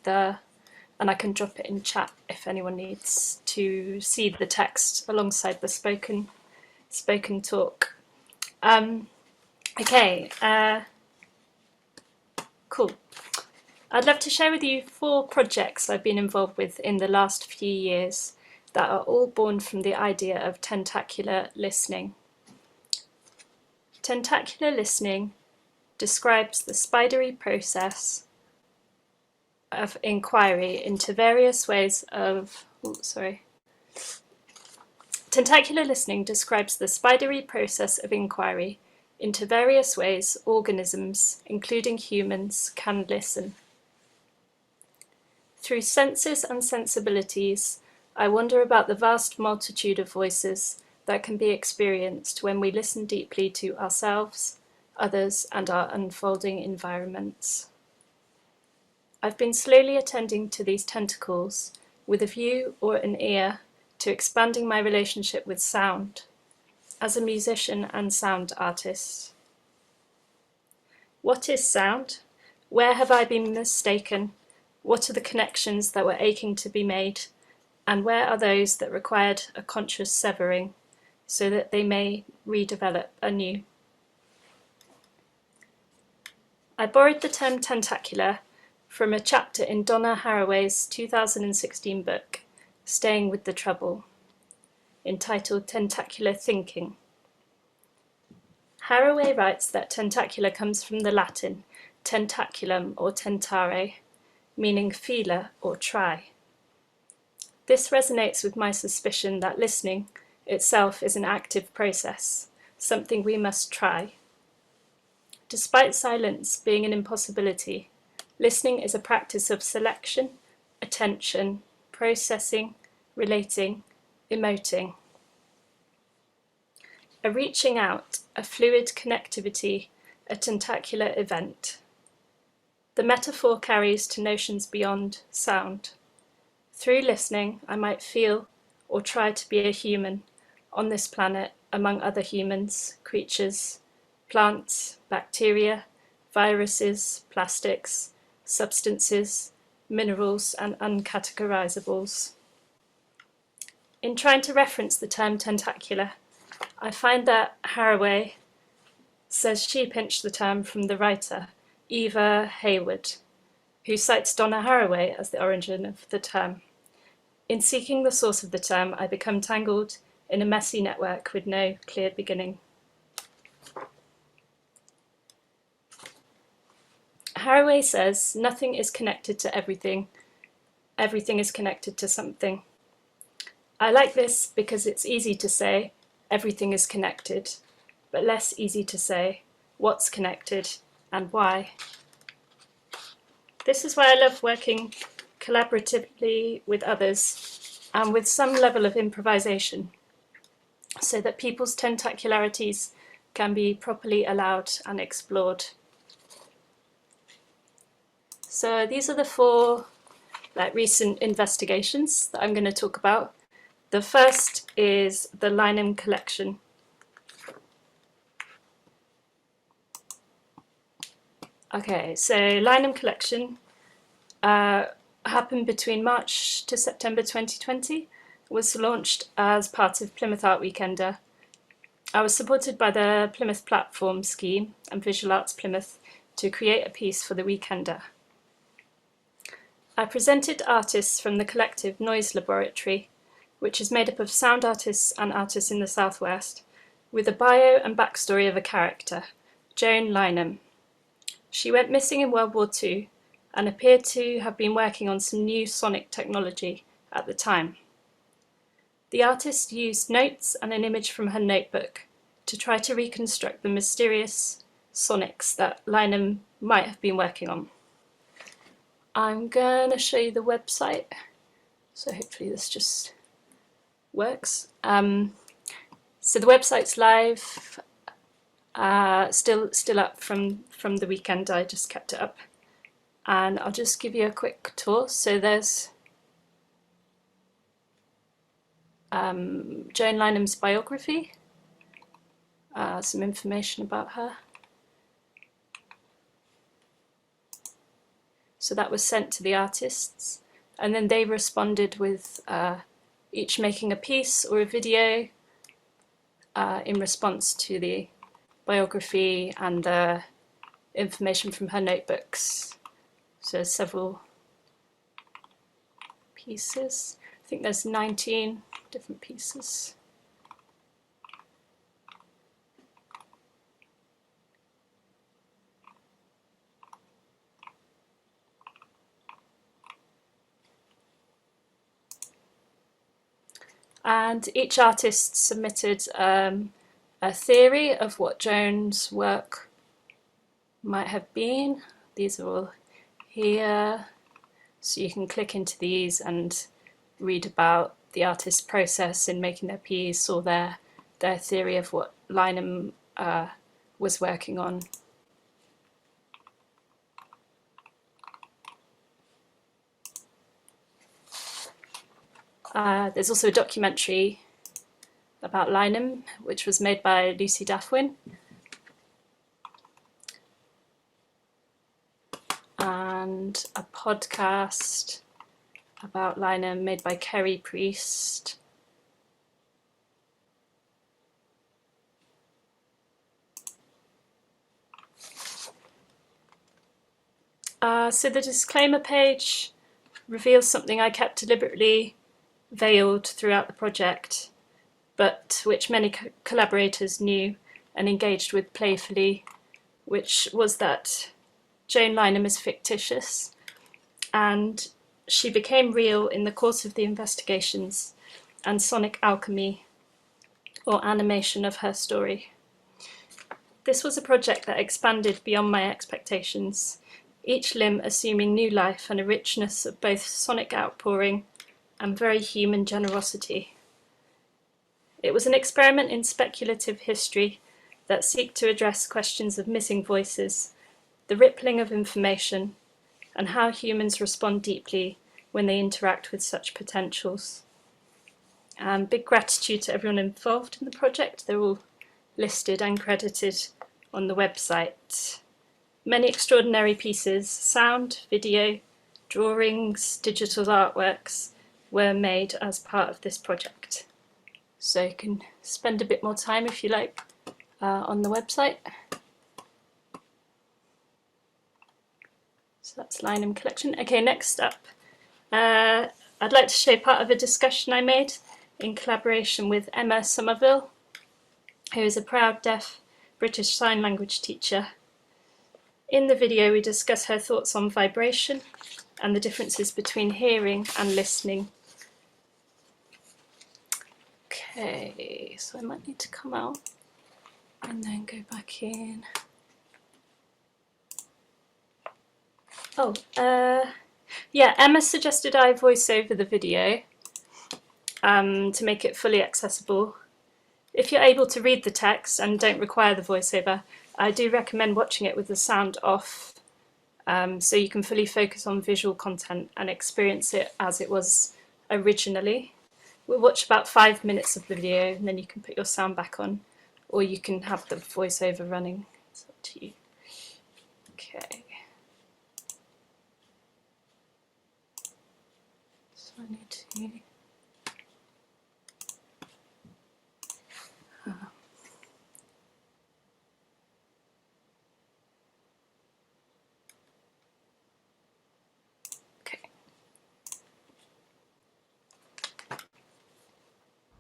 and I can drop it in chat if anyone needs to see the text alongside the spoken talk. Okay, cool. I'd love to share with you 4 projects I've been involved with in the last few years that are all born from the idea of tentacular listening. Tentacular listening describes the spidery process of inquiry into various ways of, Tentacular listening describes the spidery process of inquiry into various ways organisms, including humans, can listen. Through senses and sensibilities, I wonder about the vast multitude of voices that can be experienced when we listen deeply to ourselves, others, and our unfolding environments. I've been slowly attending to these tentacles with a view or an ear to expanding my relationship with sound as a musician and sound artist. What is sound? Where have I been mistaken? What are the connections that were aching to be made? And where are those that required a conscious severing so that they may redevelop anew? I borrowed the term tentacular from a chapter in Donna Haraway's 2016 book, Staying with the Trouble, entitled Tentacular Thinking. Haraway writes that tentacular comes from the Latin tentaculum or tentare, meaning feeler or try. This resonates with my suspicion that listening itself is an active process, something we must try. Despite silence being an impossibility, listening is a practice of selection, attention, processing, relating, emoting. A reaching out, a fluid connectivity a tentacular event. The metaphor carries to notions beyond sound. Through listening, I might feel or try to be a human on this planet among other humans, creatures, plants, bacteria, viruses, plastics, substances, minerals, and uncategorizables. In trying to reference the term tentacular, I find that Haraway says she pinched the term from the writer, Eva Hayward, who cites Donna Haraway as the origin of the term. In seeking the source of the term, I become tangled in a messy network with no clear beginning. Haraway says nothing is connected to everything. Everything is connected to something. I like this because it's easy to say everything is connected, but less easy to say what's connected and why. This is why I love working collaboratively with others and with some level of improvisation, so that people's tentacularities can be properly allowed and explored. So these are the 4 recent investigations that I'm going to talk about. The first is the Lynham collection. Okay, so Lynham collection happened between March to September 2020, was launched as part of Plymouth Art Weekender. I was supported by the Plymouth Platform Scheme and Visual Arts Plymouth to create a piece for the Weekender. I presented artists from the collective Noise Laboratory, which is made up of sound artists and artists in the Southwest, with a bio and backstory of a character, Joan Lynham. She went missing in World War II and appeared to have been working on some new sonic technology at the time. The artist used notes and an image from her notebook to try to reconstruct the mysterious sonics that Lynham might have been working on. I'm gonna show you the website, so hopefully this just works. So the website's live, still up from the weekend. I just kept it up, and I'll just give you a quick tour. So there's Joan Lynham's biography, some information about her. So that was sent to the artists, and then they responded with each making a piece or a video in response to the biography and the information from her notebooks. So several pieces. I think there's 19 different pieces. And each artist submitted a theory of what Joan's work might have been. These are all here, so you can click into these and read about the artist's process in making their piece, or their theory of what Lynham was working on. There's also a documentary about Lynham, which was made by Lucy Daffwin. And a podcast about Lynham made by Kerry Priest. So the disclaimer page reveals something I kept deliberately veiled throughout the project, but which many collaborators knew and engaged with playfully, which was that Joan Lynham is fictitious, and she became real in the course of the investigations and sonic alchemy or animation of her story. This was a project that expanded beyond my expectations, each limb assuming new life and a richness of both sonic outpouring and very human generosity. It was an experiment in speculative history that seek to address questions of missing voices, the rippling of information, and how humans respond deeply when they interact with such potentials. Big gratitude to everyone involved in the project. They're all listed and credited on the website. Many extraordinary pieces, sound, video, drawings, digital artworks were made as part of this project. So you can spend a bit more time if you like on the website. So that's Linem Collection. Okay, next up, I'd like to show part of a discussion I made in collaboration with Emma Somerville, who is a proud deaf British Sign Language teacher. In the video, we discuss her thoughts on vibration and the differences between hearing and listening. Okay, so I might need to come out and then go back in. Oh, yeah, Emma suggested I voice over the video to make it fully accessible. If you're able to read the text and don't require the voiceover, I do recommend watching it with the sound off, so you can fully focus on visual content and experience it as it was originally. We'll watch about 5 minutes of the video and then you can put your sound back on, or you can have the voiceover running. It's up to you. Okay. So I need to...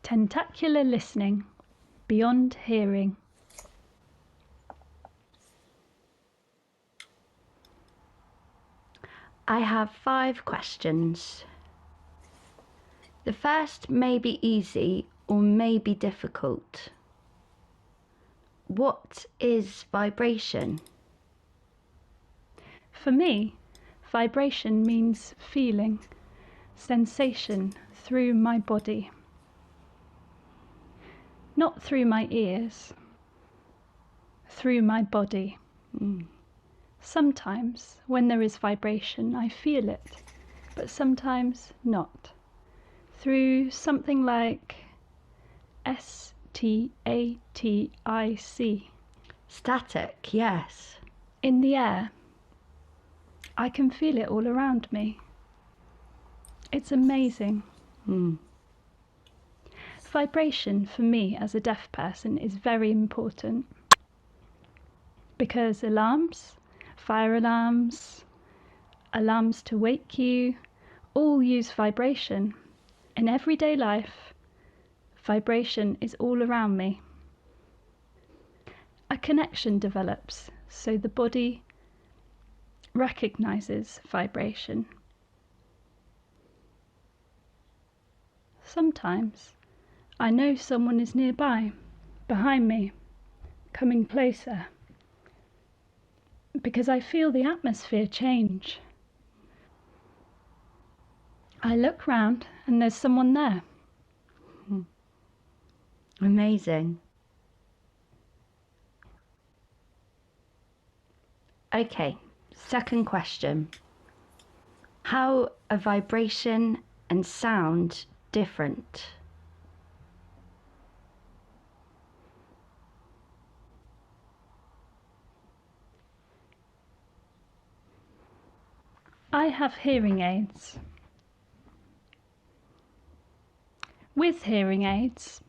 Tentacular listening, beyond hearing. I have 5 questions. The first may be easy or may be difficult. What is vibration? For me, vibration means feeling, sensation through my body. Not through my ears, through my body. Sometimes, when there is vibration, I feel it, but sometimes not. Through something like static. Static, yes. In the air. I can feel it all around me. It's amazing. Vibration for me as a deaf person is very important because alarms, fire alarms, alarms to wake you, all use vibration. In everyday life, vibration is all around me. A connection develops, so the body recognizes vibration. Sometimes I know someone is nearby, behind me, coming closer, because I feel the atmosphere change. I look round and there's someone there. Amazing. Okay, second question. How are vibration and sound different? I have hearing aids. With hearing aids,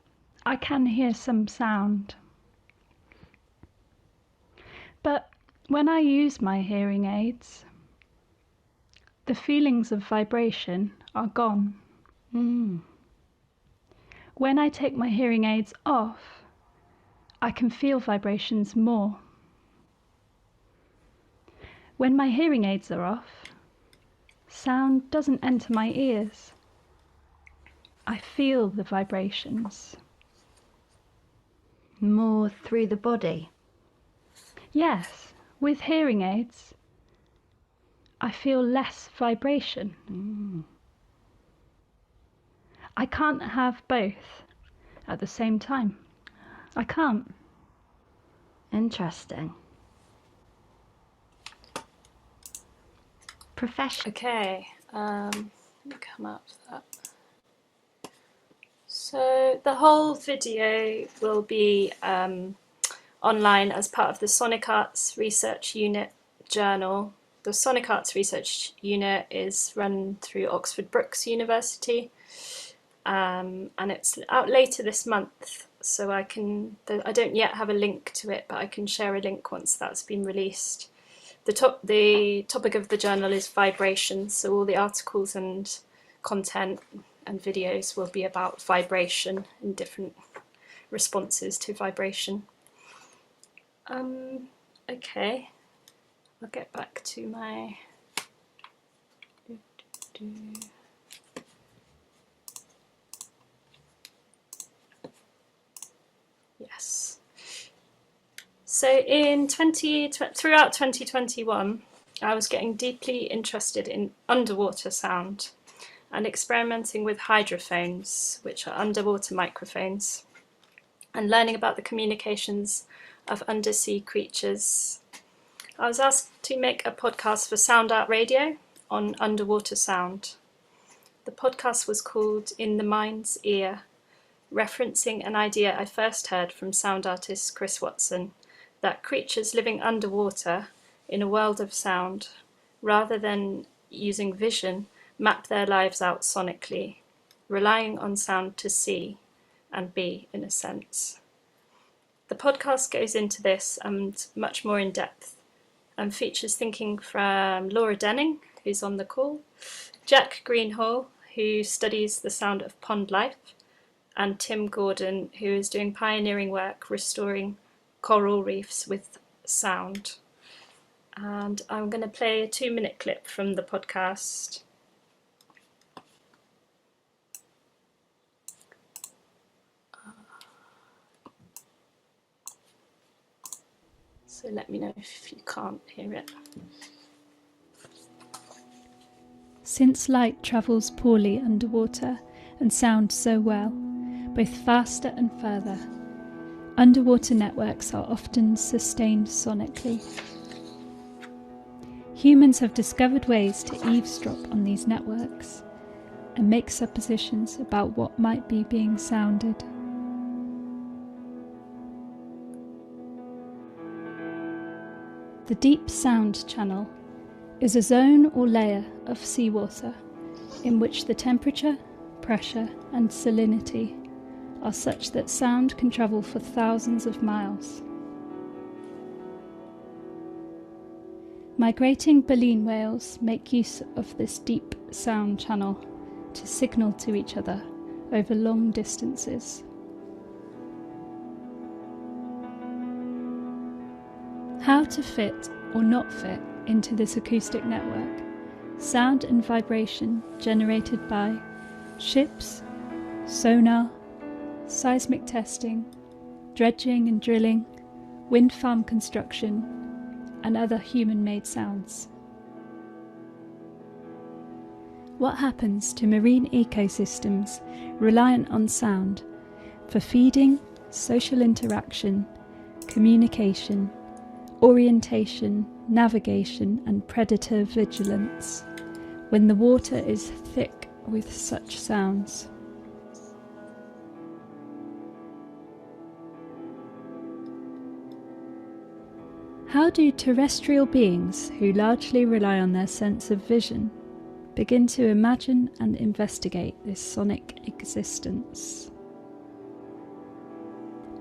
I can hear some sound. But when I use my hearing aids, the feelings of vibration are gone. When I take my hearing aids off, I can feel vibrations more. When my hearing aids are off, sound doesn't enter my ears. I feel the vibrations. More through the body? Yes, with hearing aids, I feel less vibration. I can't have both at the same time. I can't. Interesting. Profession. Okay, let me come up with that. So the whole video will be online as part of the Sonic Arts Research Unit journal. The Sonic Arts Research Unit is run through Oxford Brookes University, and it's out later this month. So I don't yet have a link to it, but I can share a link once that's been released. The topic of the journal is vibration, so all the articles and content and videos will be about vibration and different responses to vibration. Okay, I'll get back to my... Yes. So throughout 2021, I was getting deeply interested in underwater sound and experimenting with hydrophones, which are underwater microphones, and learning about the communications of undersea creatures. I was asked to make a podcast for Sound Art Radio on underwater sound. The podcast was called In the Mind's Ear, referencing an idea I first heard from sound artist Chris Watson, that creatures living underwater in a world of sound, rather than using vision, map their lives out sonically, relying on sound to see and be, in a sense. The podcast goes into this and much more in depth, and features thinking from Laura Denning, who's on the call, Jack Greenhall, who studies the sound of pond life, and Tim Gordon, who is doing pioneering work restoring coral reefs with sound. And I'm going to play a 2-minute clip from the podcast. So let me know if you can't hear it. Since light travels poorly underwater and sound so well, both faster and further, underwater networks are often sustained sonically. Humans have discovered ways to eavesdrop on these networks and make suppositions about what might be being sounded. The deep sound channel is a zone or layer of seawater in which the temperature, pressure, and salinity are such that sound can travel for thousands of miles. Migrating baleen whales make use of this deep sound channel to signal to each other over long distances. How to fit or not fit into this acoustic network, sound and vibration generated by ships, sonar, seismic testing, dredging and drilling, wind farm construction, and other human-made sounds. What happens to marine ecosystems reliant on sound for feeding, social interaction, communication, orientation, navigation, and predator vigilance when the water is thick with such sounds? How do terrestrial beings who largely rely on their sense of vision begin to imagine and investigate this sonic existence?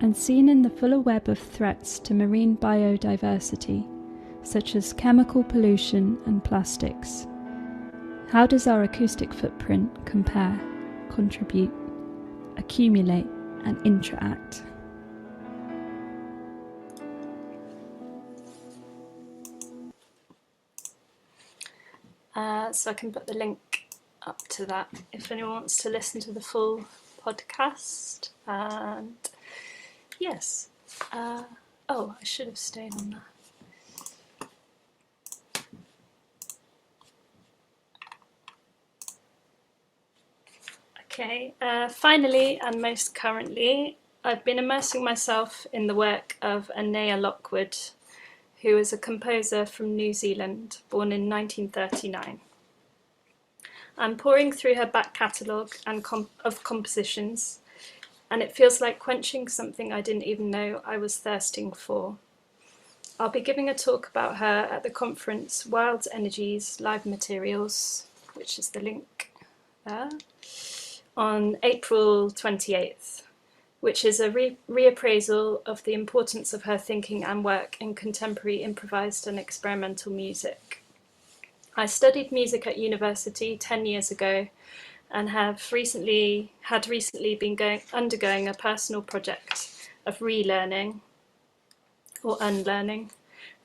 And seen in the fuller web of threats to marine biodiversity, such as chemical pollution and plastics, how does our acoustic footprint compare, contribute, accumulate, and interact? So I can put the link up to that if anyone wants to listen to the full podcast. And yes, oh, I should have stayed on that. Okay, finally and most currently, I've been immersing myself in the work of Eila Goldhahn, who is a composer from New Zealand, born in 1939. I'm poring through her back catalogue of compositions, and it feels like quenching something I didn't even know I was thirsting for. I'll be giving a talk about her at the conference Wild Energies Live Materials, which is the link there, on April 28th, which is a reappraisal of the importance of her thinking and work in contemporary improvised and experimental music. I studied music at university 10 years ago and had recently been undergoing a personal project of relearning or unlearning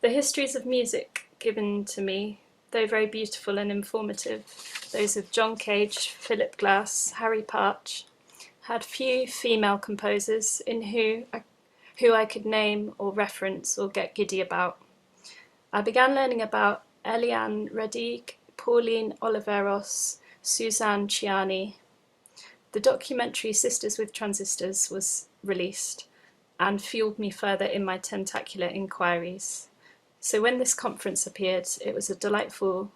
the histories of music given to me, though very beautiful and informative, those of John Cage, Philip Glass, Harry Partch, had few female composers in who I could name or reference or get giddy about. I began learning about Eliane Redig, Pauline Oliveros, Suzanne Ciani. The documentary Sisters with Transistors was released and fueled me further in my tentacular inquiries. So when this conference appeared, it was delightful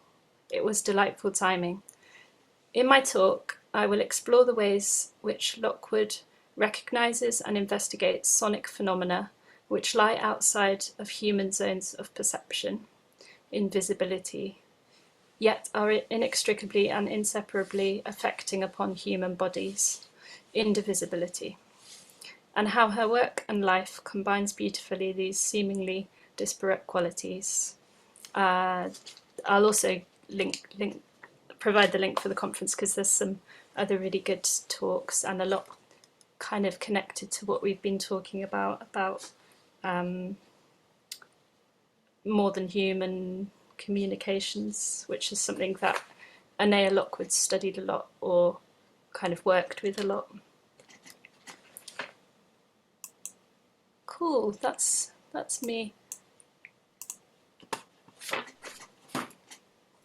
timing. In my talk, I will explore the ways which Lockwood recognises and investigates sonic phenomena which lie outside of human zones of perception, invisibility, yet are inextricably and inseparably affecting upon human bodies, indivisibility, and how her work and life combines beautifully these seemingly disparate qualities. I'll also provide the link for the conference because there's some other really good talks and a lot kind of connected to what we've been talking about more than human communications, which is something that Eila Goldhahn studied a lot or kind of worked with a lot. Cool, that's me.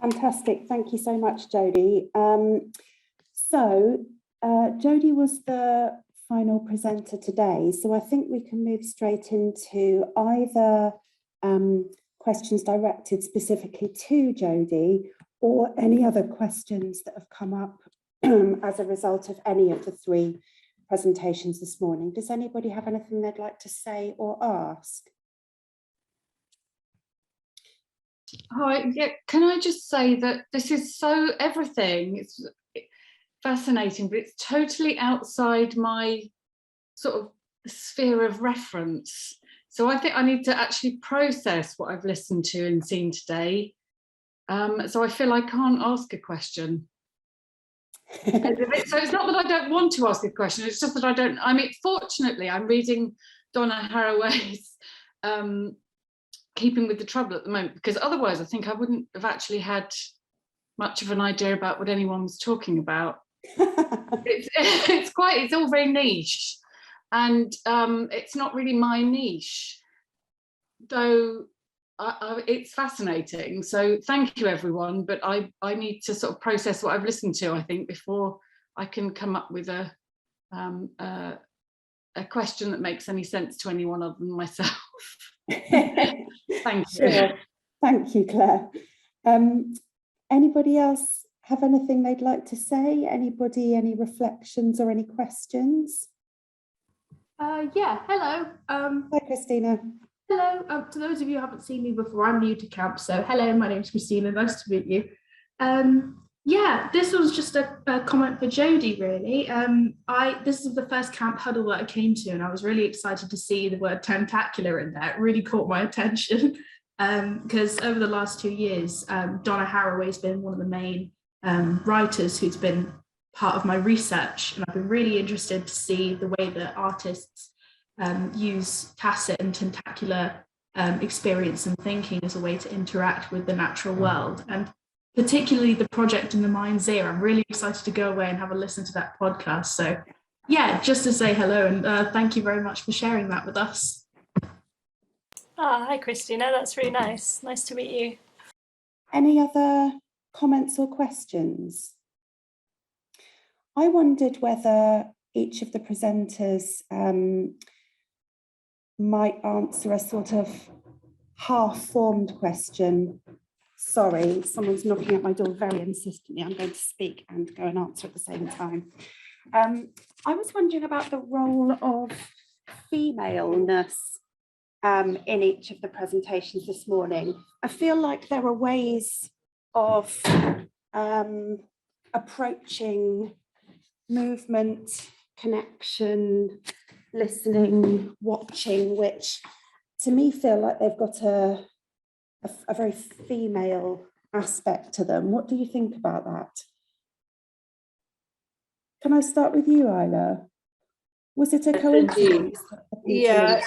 Fantastic, thank you so much, Jodie. Jodie was the final presenter today, so I think we can move straight into either questions directed specifically to Jodie or any other questions that have come up as a result of any of the three presentations this morning. Does anybody have anything they'd like to say or ask? Hi, yeah, can I just say that this is everything, it's fascinating, but it's totally outside my sort of sphere of reference. So I think I need to actually process what I've listened to and seen today. So I feel I can't ask a question. So it's not that I don't want to ask a question, it's just that I don't, fortunately I'm reading Donna Haraway's Keeping with the Trouble at the moment, because otherwise I think I wouldn't have actually had much of an idea about what anyone was talking about. It's all very niche, and it's not really my niche, though it's fascinating. So thank you everyone, but I need to sort of process what I've listened to, I think, before I can come up with a question that makes any sense to anyone other than myself. Thank you. Sure. Thank you, Claire. Anybody else have anything they'd like to say? Anybody, any reflections or any questions? Yeah, hello. Hi, Christina. Hello. To those of you who haven't seen me before, I'm new to camp, so hello, my name's Christina, nice to meet you. Yeah, this was just a comment for Jodie, really. This is the first camp huddle that I came to, and I was really excited to see the word tentacular in there. It really caught my attention because over the last 2 years, Donna Haraway's been one of the main writers who's been part of my research, and I've been really interested to see the way that artists use tacit and tentacular experience and thinking as a way to interact with the natural world. And particularly the project in the mind's ear. I'm really excited to go away and have a listen to that podcast. So yeah, just to say hello and thank you very much for sharing that with us. Hi Christina, that's really nice. Nice to meet you. Any other comments or questions? I wondered whether each of the presenters might answer a sort of half-formed question. Sorry, someone's knocking at my door very insistently. I'm going to speak and go and answer at the same time. I was wondering about the role of femaleness in each of the presentations this morning. I feel like there are ways of approaching movement, connection, listening, watching, which to me feel like they've got a very female aspect to them. What do you think about that? Can I start with you, Eila? Was it a coincidence? Yeah,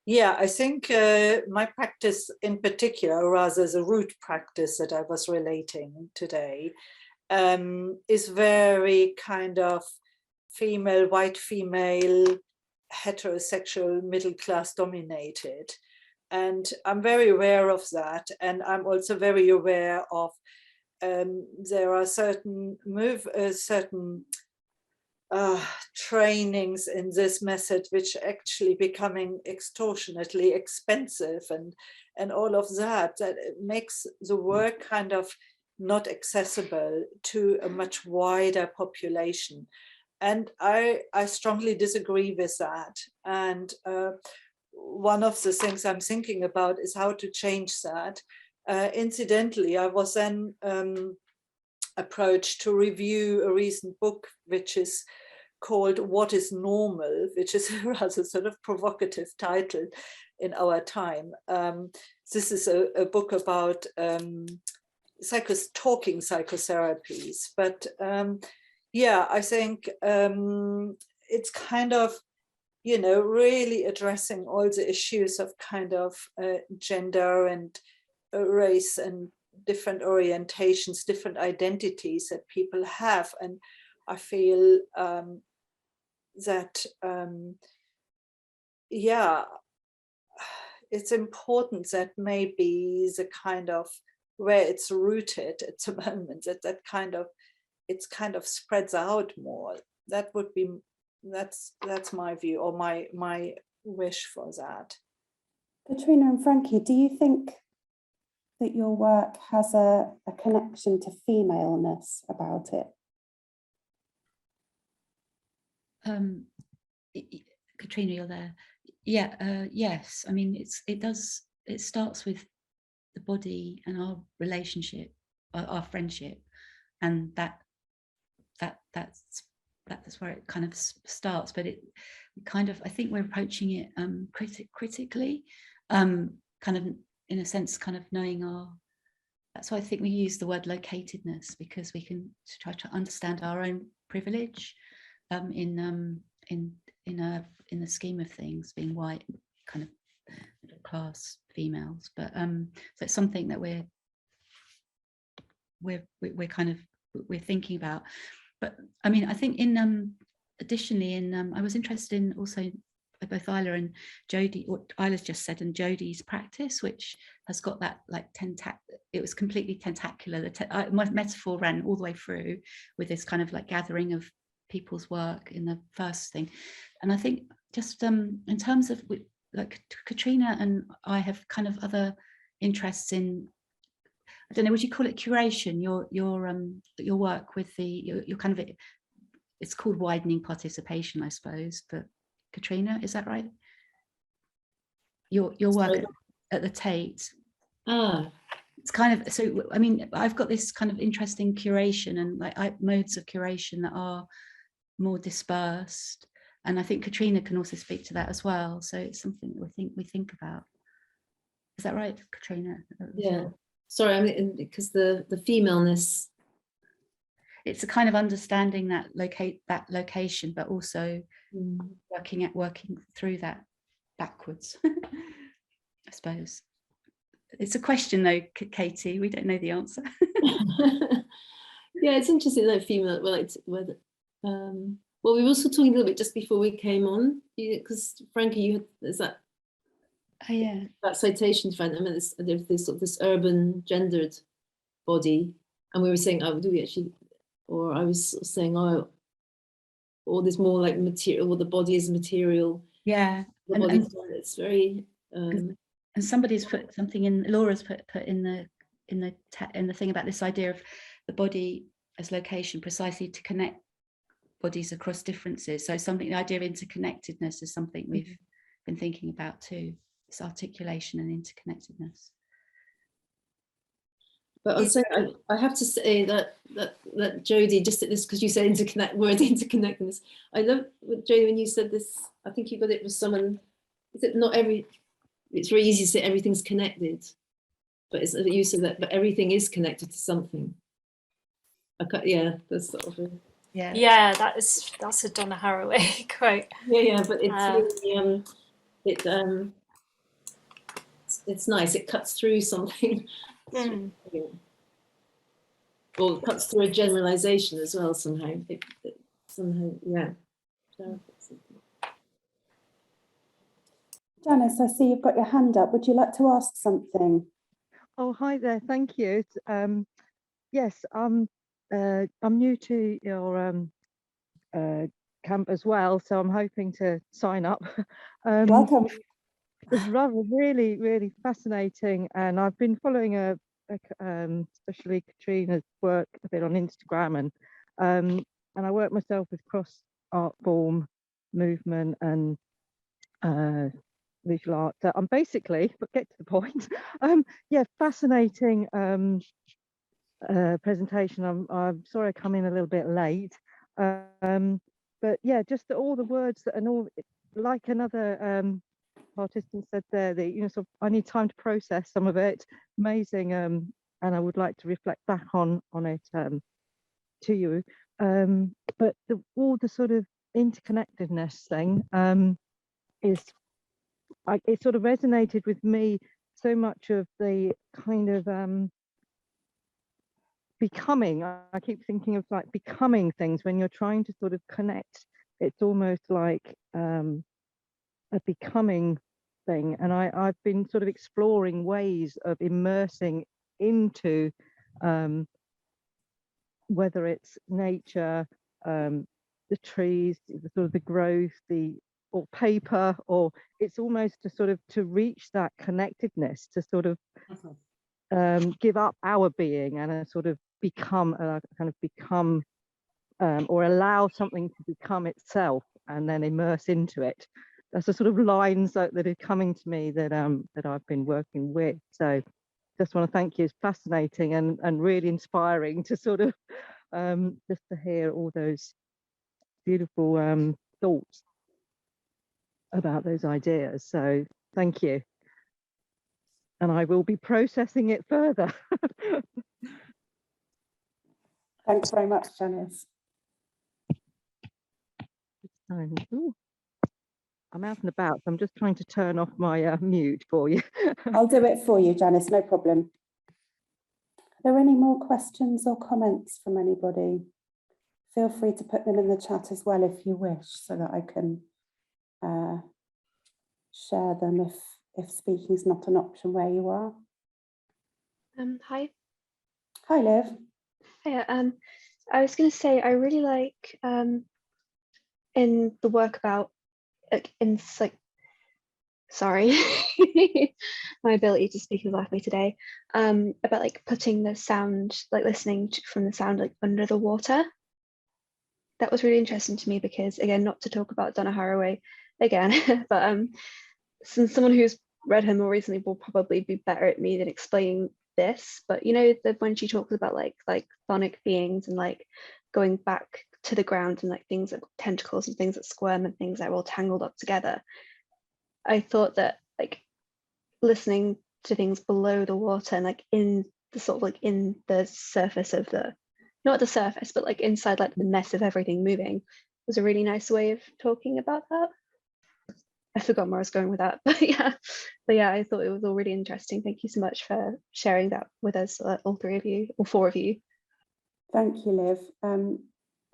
yeah, I think my practice in particular, or rather the root practice that I was relating today, is very kind of female, white female, heterosexual, middle class dominated. And I'm very aware of that. And I'm also very aware of there are certain trainings in this method which are actually becoming extortionately expensive and all of that, that it makes the work kind of not accessible to a much wider population. And I strongly disagree with that. And one of the things I'm thinking about is how to change that. Incidentally, I was then approached to review a recent book, which is called What is Normal, which is a rather sort of provocative title in our time. This is a book about talking psychotherapies. But yeah, I think it's kind of, you know, really addressing all the issues of kind of gender and race and different orientations, different identities that people have. And I feel that, yeah, it's important that maybe the kind of where it's rooted at the moment, that kind of, it's kind of spreads out more. That would be, that's my view, or my wish for that. Katrina and Frankie, do you think that your work has a connection to femaleness about it? Katrina, you're there. Yeah, yes. I mean, it starts with the body and our relationship, our friendship, and that's where it kind of starts. But it kind of, I think we're approaching it critically, kind of in a sense, kind of knowing our. That's why I think we use the word locatedness, because we can try to understand our own privilege in the scheme of things, being white, kind of middle class females. But so it's something that we're thinking about. But I mean, I think additionally I was interested in also both Eila and Jodie, what Eila's just said, and Jodie's practice, which has got that like it was completely tentacular. My metaphor ran all the way through with this kind of like gathering of people's work in the first thing. And I think just in terms of like Katrina and I have kind of other interests in, I don't know, would you call it curation? Your work with your kind of, it's called widening participation, I suppose. But Katrina, is that right? Your work at the Tate. It's kind of, so I mean, I've got this kind of interesting curation and like modes of curation that are more dispersed, and I think Katrina can also speak to that as well. So it's something that we think about. Is that right, Katrina? Yeah. Sorry, I mean, because the femaleness. It's a kind of understanding that location, but also working through that backwards. I suppose. It's a question though, Katie. We don't know the answer. Yeah, it's interesting that female. Well, we were also talking a little bit just before we came on, because Frankie, there's that. Oh yeah. That citation to find. I mean, there's this sort of this urban gendered body, and we were saying, oh, do we actually? Or I was saying, oh, or there's more like material, or the body is material. Yeah, The and, body, and, it's very. and somebody's put something in. Laura's put in the thing about this idea of the body as location, precisely to connect bodies across differences. So something, the idea of interconnectedness is something we've been thinking about too. This articulation and interconnectedness. But I have to say that Jodie, just at this, because you said word interconnectedness. I love, Jodie, when you said this, I think you got it with someone, is it not it's very easy to say everything's connected, but it's, you said that, but everything is connected to something. Yeah, that's sort of yeah, that's a Donna Haraway quote. Yeah, but it's really, it's nice. It cuts through something, or it cuts through a generalization as well somehow. Somehow, yeah. Janice, I see you've got your hand up. Would you like to ask something? Oh, hi there. Thank you. Yes, I'm new to your camp as well, so I'm hoping to sign up. Welcome. It's really, really fascinating, and I've been following especially Katrina's work a bit on Instagram, and I work myself with cross art form movement and visual art. So I'm basically, but get to the point. Yeah, fascinating presentation. I'm sorry I come in a little bit late, but yeah, just all the words that, and all, like another participant said there, that, you know, sort of, I need time to process some of it. Amazing, and I would like to reflect back on it to you. But all the sort of interconnectedness thing it sort of resonated with me. So much of the kind of becoming, I keep thinking of like becoming things when you're trying to sort of connect. It's almost like a becoming thing, and I've been sort of exploring ways of immersing into whether it's nature, the trees, the sort of the growth, or paper, or it's almost to sort of to reach that connectedness, to sort of give up our being and a sort of become or allow something to become itself and then immerse into it. That's the sort of lines that are coming to me that I've been working with. So just want to thank you. It's fascinating and really inspiring to sort of just to hear all those beautiful thoughts about those ideas. So thank you. And I will be processing it further. Thanks very much, Janice. Ooh, I'm out and about, so I'm just trying to turn off my mute for you. I'll do it for you, Janice, no problem. Are there any more questions or comments from anybody? Feel free to put them in the chat as well if you wish, so that I can share them if speaking is not an option where you are. Hi. Hi, Liv. Hiya. I was going to say, I really like in the work about sorry, my ability to speak is left me today, about like putting the sound, like listening from the sound like under the water. That was really interesting to me because, again, not to talk about Donna Haraway again, but since someone who's read her more recently will probably be better at me than explaining this, but you know, when she talks about like chthonic beings and like going back to the ground and like things like tentacles and things that squirm and things that are all tangled up together, I thought that like listening to things below the water and like in the sort of like in the surface of the, not the surface, but like inside like the mess of everything moving was a really nice way of talking about that. I forgot where I was going with that, but yeah, I thought it was all really interesting. Thank you so much for sharing that with us, all three of you, or four of you. Thank you, Liv.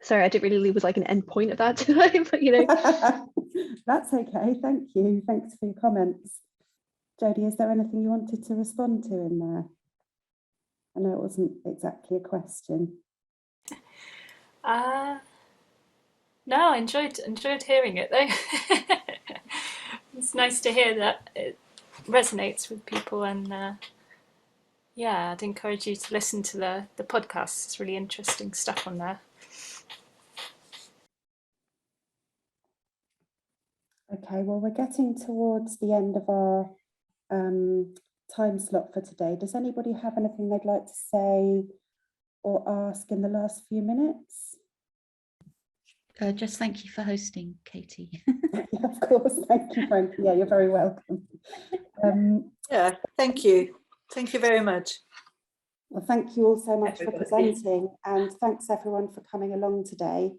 Sorry, I didn't really leave with like an end point of that today, but you know. That's okay, thank you. Thanks for your comments. Jodie, is there anything you wanted to respond to in there? I know it wasn't exactly a question. No, I enjoyed hearing it though. It's nice to hear that it resonates with people, and yeah, I'd encourage you to listen to the podcast. It's really interesting stuff on there. Okay, well, we're getting towards the end of our time slot for today. Does anybody have anything they'd like to say or ask in the last few minutes? Just thank you for hosting, Katie. Yeah, of course, thank you, Frankie. Yeah, you're very welcome. Yeah, thank you. Thank you very much. Well, thank you all so much for presenting, and thanks everyone for coming along today.